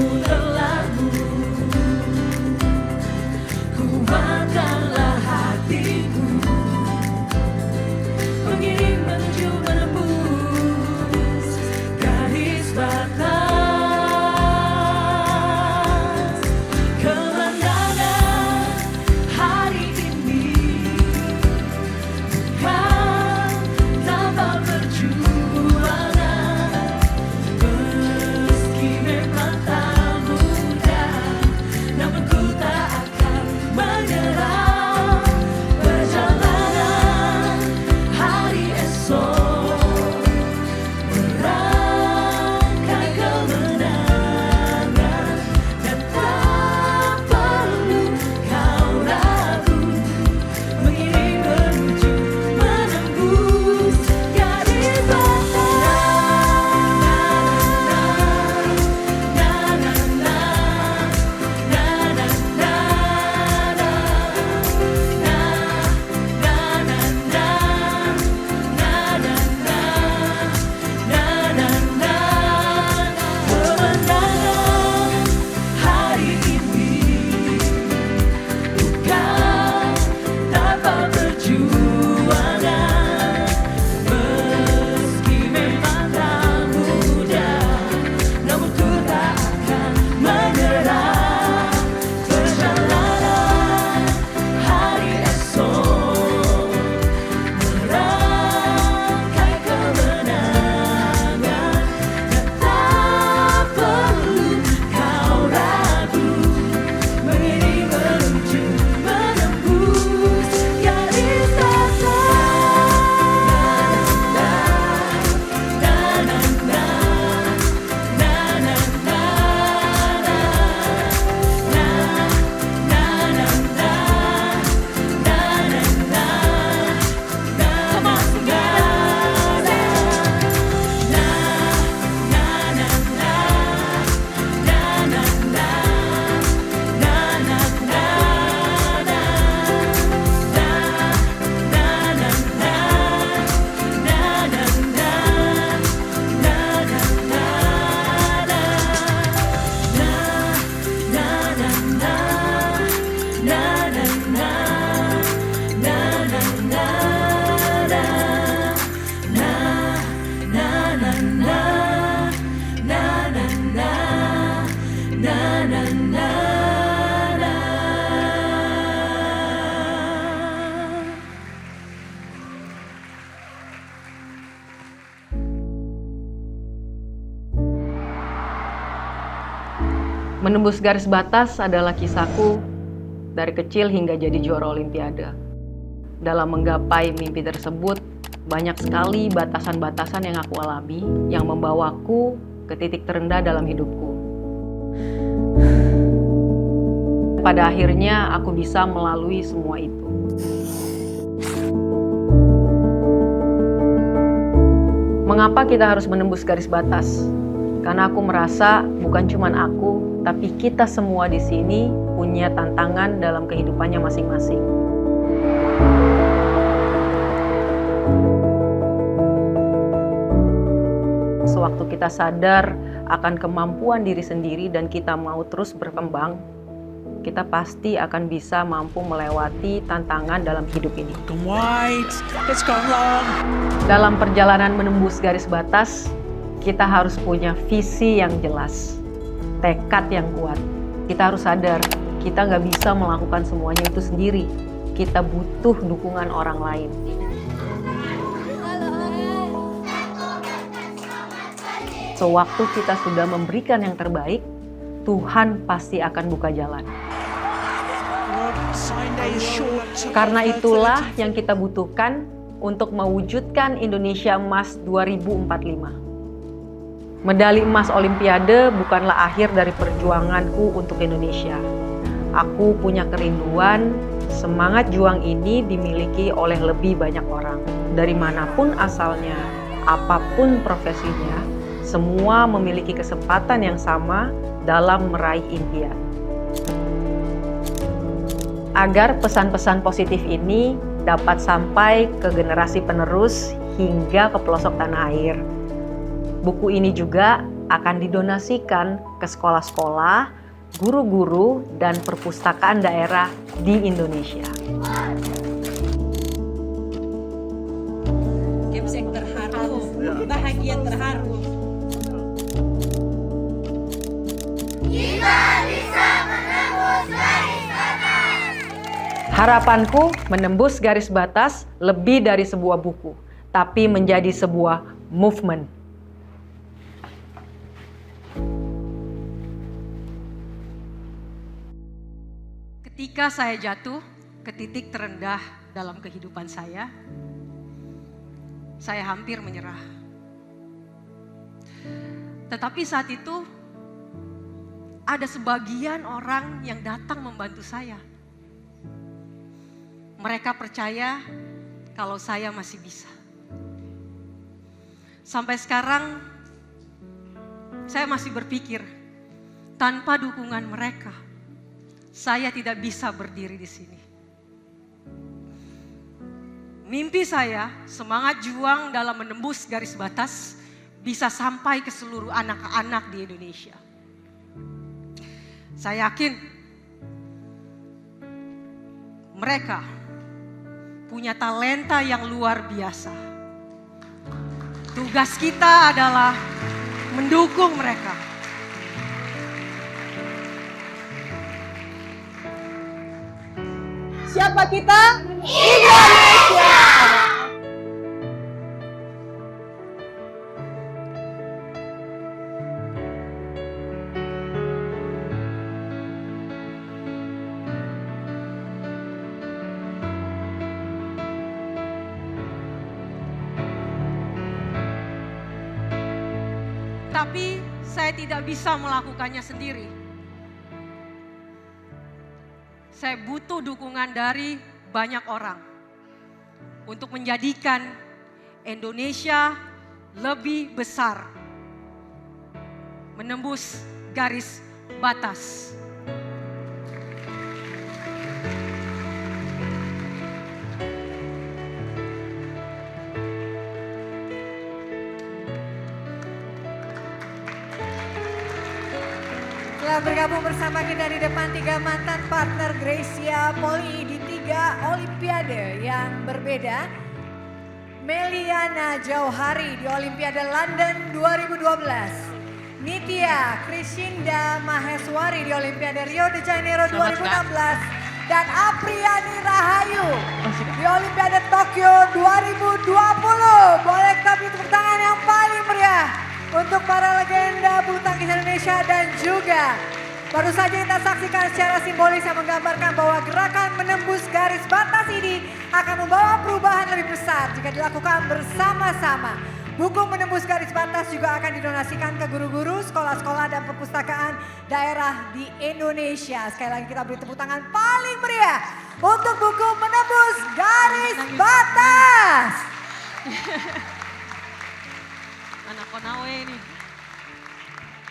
lelahmu, kuatkanlah hatiku, mengiring menuju menembus garis batas. Kemenangan hari ini bukan tanpa perjuangan, meski memang tak mudah, namun ku tak akan menyerah. Perjalanan hari esok merangkai kemenangan, dan tak perlu kau ragu, mengiring menuju menembus garis Kemenangan hari ini bukan tanpa perjuangan, meski memang tak mudah, namun ku tak akan menyerah. Perjalanan hari esok merangkai kemenangan, dan tak perlu kau ragu, mengiring menuju menembus garis Menembus garis batas adalah kisahku dari kecil hingga jadi juara Olimpiade. Dalam menggapai mimpi tersebut, banyak sekali batasan-batasan yang aku alami yang membawaku ke titik terendah dalam hidupku. Pada akhirnya aku bisa melalui semua itu. Mengapa kita harus menembus garis batas? Karena aku merasa bukan cuma aku, tapi kita semua di sini punya tantangan dalam kehidupannya masing-masing. Sewaktu kita sadar akan kemampuan diri sendiri dan kita mau terus berkembang, kita pasti akan bisa mampu melewati tantangan dalam hidup ini. Dalam perjalanan menembus garis batas, kita harus punya visi yang jelas, tekad yang kuat. Kita harus sadar, kita nggak bisa melakukan semuanya itu sendiri. Kita butuh dukungan orang lain. Sewaktu kita sudah memberikan yang terbaik, Tuhan pasti akan buka jalan. Karena itulah yang kita butuhkan untuk mewujudkan Indonesia Emas 2045. Medali emas Olimpiade bukanlah akhir dari perjuanganku untuk Indonesia. Aku punya kerinduan, semangat juang ini dimiliki oleh lebih banyak orang. Dari manapun asalnya, apapun profesinya, semua memiliki kesempatan yang sama dalam meraih impian. Agar pesan-pesan positif ini dapat sampai ke generasi penerus hingga ke pelosok tanah air. Buku ini juga akan didonasikan ke sekolah-sekolah, guru-guru, dan perpustakaan daerah di Indonesia. Kepsek terharu, bahagia terharu. Kita bisa menembus garis batas. Harapanku menembus garis batas lebih dari sebuah buku, tapi menjadi sebuah movement. Ketika saya jatuh ke titik terendah dalam kehidupan saya hampir menyerah. Tetapi saat itu ada sebagian orang yang datang membantu saya. Mereka percaya kalau saya masih bisa. Sampai sekarang saya masih berpikir, tanpa dukungan mereka, saya tidak bisa berdiri di sini. Mimpi saya, semangat juang dalam menembus garis batas, bisa sampai ke seluruh anak-anak di Indonesia. Saya yakin mereka punya talenta yang luar biasa. Tugas kita adalah mendukung mereka. Siapa kita? Indonesia. Tapi saya tidak bisa melakukannya sendiri. Saya butuh dukungan dari banyak orang untuk menjadikan Indonesia lebih besar, menembus garis batas. Telah bergabung bersama kita di depan 3 mantan partner Gracia Poli di 3 Olimpiade yang berbeda. Meliana Jauhari di Olimpiade London 2012. Nitya Krishinda Maheswari di Olimpiade Rio de Janeiro 2016. Dan Apriani Rahayu di Olimpiade Tokyo 2020. Boleh kita beri tepuk tangan yang paling meriah untuk para legenda bulu tangkis Indonesia dan juga baru saja kita saksikan secara simbolis yang menggambarkan bahwa gerakan menembus garis batas ini akan membawa perubahan lebih besar jika dilakukan bersama-sama. Buku menembus garis batas juga akan didonasikan ke guru-guru, sekolah-sekolah dan perpustakaan daerah di Indonesia. Sekali lagi kita beri tepuk tangan paling meriah untuk buku menembus garis batas. Anak Konawe ini.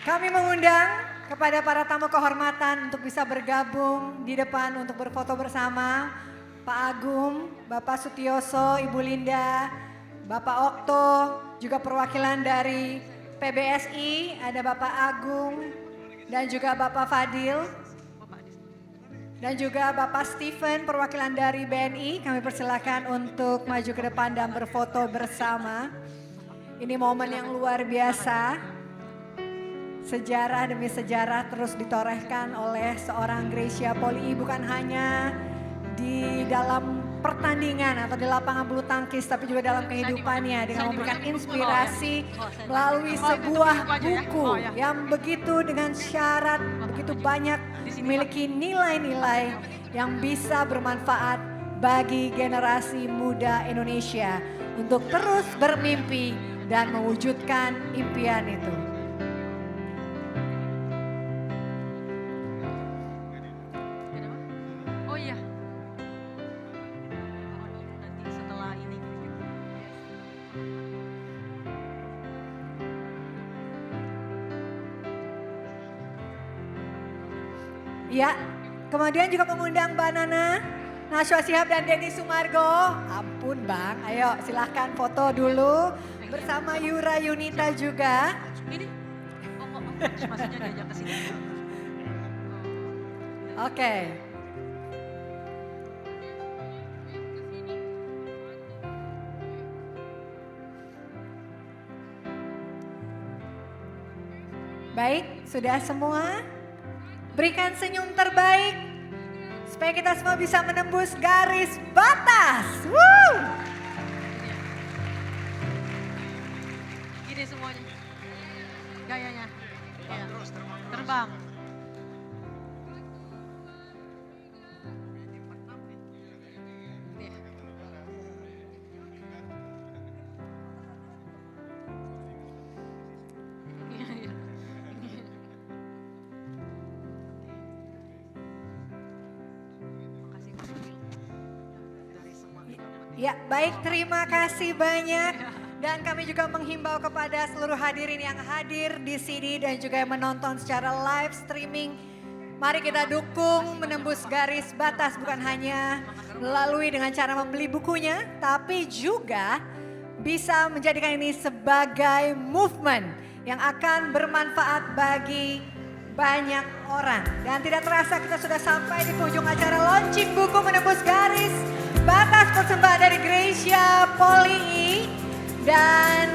Kami mengundang kepada para tamu kehormatan untuk bisa bergabung di depan untuk berfoto bersama. Pak Agung, Bapak Sutioso, Ibu Linda, Bapak Okto, juga perwakilan dari PBSI, ada Bapak Agung dan juga Bapak Fadil. Dan juga Bapak Stephen, perwakilan dari BNI, kami persilakan untuk maju ke depan dan berfoto bersama. Ini momen yang luar biasa, sejarah demi sejarah terus ditorehkan oleh seorang Gracia Poli, bukan hanya di dalam pertandingan atau di lapangan bulu tangkis, tapi juga dalam kehidupannya dengan memberikan inspirasi melalui sebuah buku yang begitu dengan syarat, begitu banyak memiliki nilai-nilai yang bisa bermanfaat bagi generasi muda Indonesia untuk terus bermimpi dan mewujudkan impian itu. Oh iya. Nanti setelah ini. Ya, kemudian juga mengundang Mbak Nana, Nashwa Shihab dan Denny Sumargo. Ampun Bang, ayo silahkan foto dulu bersama Yura Yunita juga. Ini Maksudnya diajak ke sini. Oke. Baik, sudah semua? Berikan senyum terbaik supaya kita semua bisa menembus garis batas. Woo! Gini semuanya. Gayanya. Ya. Terbang. Ya, baik, terima kasih banyak. Dan kami juga menghimbau kepada seluruh hadirin yang hadir di sini dan juga yang menonton secara live streaming. Mari kita dukung menembus garis batas bukan hanya melalui dengan cara membeli bukunya, tapi juga bisa menjadikan ini sebagai movement yang akan bermanfaat bagi banyak orang. Dan tidak terasa kita sudah sampai di penghujung acara launching buku Menembus Garis Batas persembahan dari Gracia Poli. Dan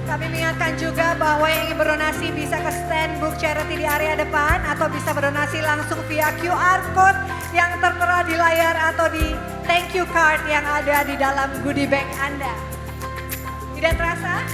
kami mengingatkan juga bahwa yang ingin berdonasi bisa ke stand Book Charity di area depan atau bisa berdonasi langsung via QR Code yang tertera di layar atau di thank you card yang ada di dalam goodie bag Anda. Tidak terasa,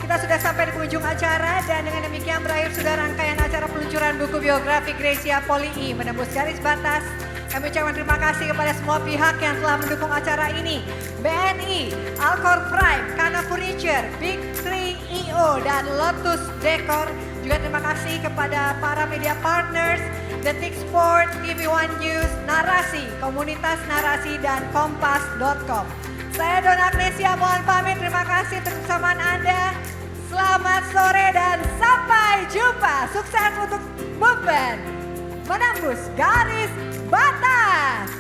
kita sudah sampai di penghujung acara dan dengan demikian berakhir sudah rangkaian acara peluncuran buku biografi Gracia Poli Menembus Garis Batas. Kami ucapkan terima kasih kepada semua pihak yang telah mendukung acara ini. BNI, Alcor Prime, Kana Furniture, Big 3 EO, dan Lotus Decor. Juga terima kasih kepada para media partners, Detik Sport, TV One News, Narasi, Komunitas Narasi, dan Kompas.com. Saya Donna Agnesia mohon pamit, terima kasih untuk kebersamaan Anda. Selamat sore dan sampai jumpa. Sukses untuk movement Menembus Garis Batas.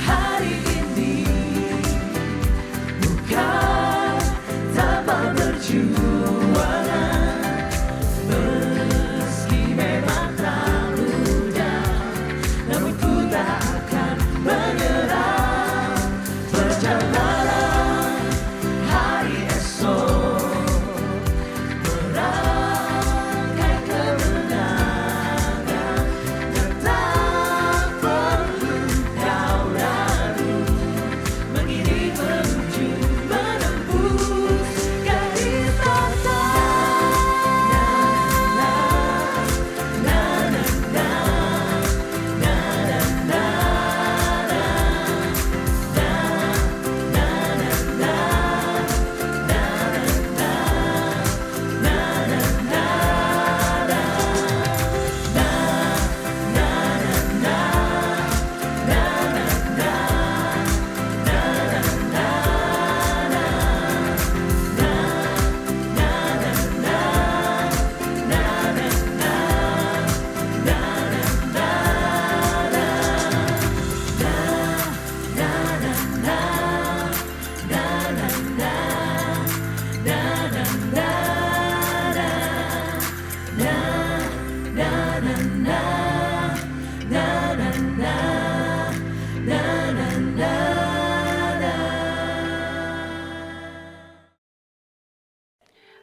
Hari ini bukan tanpa perjuangan, meski memang tak mudah, namun ku tak akan menyerah. Perjalanan hari esok merangkai kemenangan, dan tak perlu kau ragu mengiring menuju menembus garis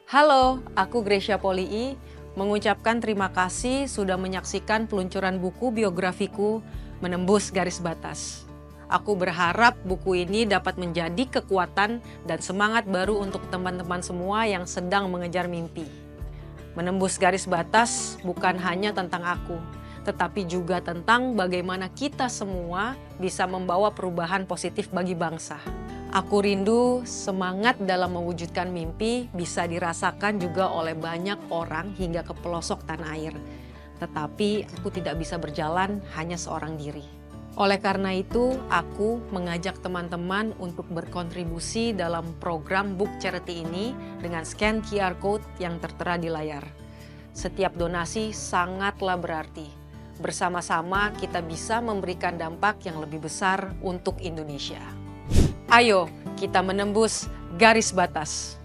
Halo, aku Gracia Poli mengucapkan terima kasih sudah menyaksikan peluncuran buku biografiku Menembus Garis Batas. Aku berharap buku ini dapat menjadi kekuatan dan semangat baru untuk teman-teman semua yang sedang mengejar mimpi. Menembus garis batas bukan hanya tentang aku, tetapi juga tentang bagaimana kita semua bisa membawa perubahan positif bagi bangsa. Aku rindu semangat dalam mewujudkan mimpi bisa dirasakan juga oleh banyak orang hingga ke pelosok tanah air. Tetapi aku tidak bisa berjalan hanya seorang diri. Oleh karena itu, aku mengajak teman-teman untuk berkontribusi dalam program Book Charity ini dengan scan QR Code yang tertera di layar. Setiap donasi sangatlah berarti. Bersama-sama kita bisa memberikan dampak yang lebih besar untuk Indonesia. Ayo, kita menembus garis batas.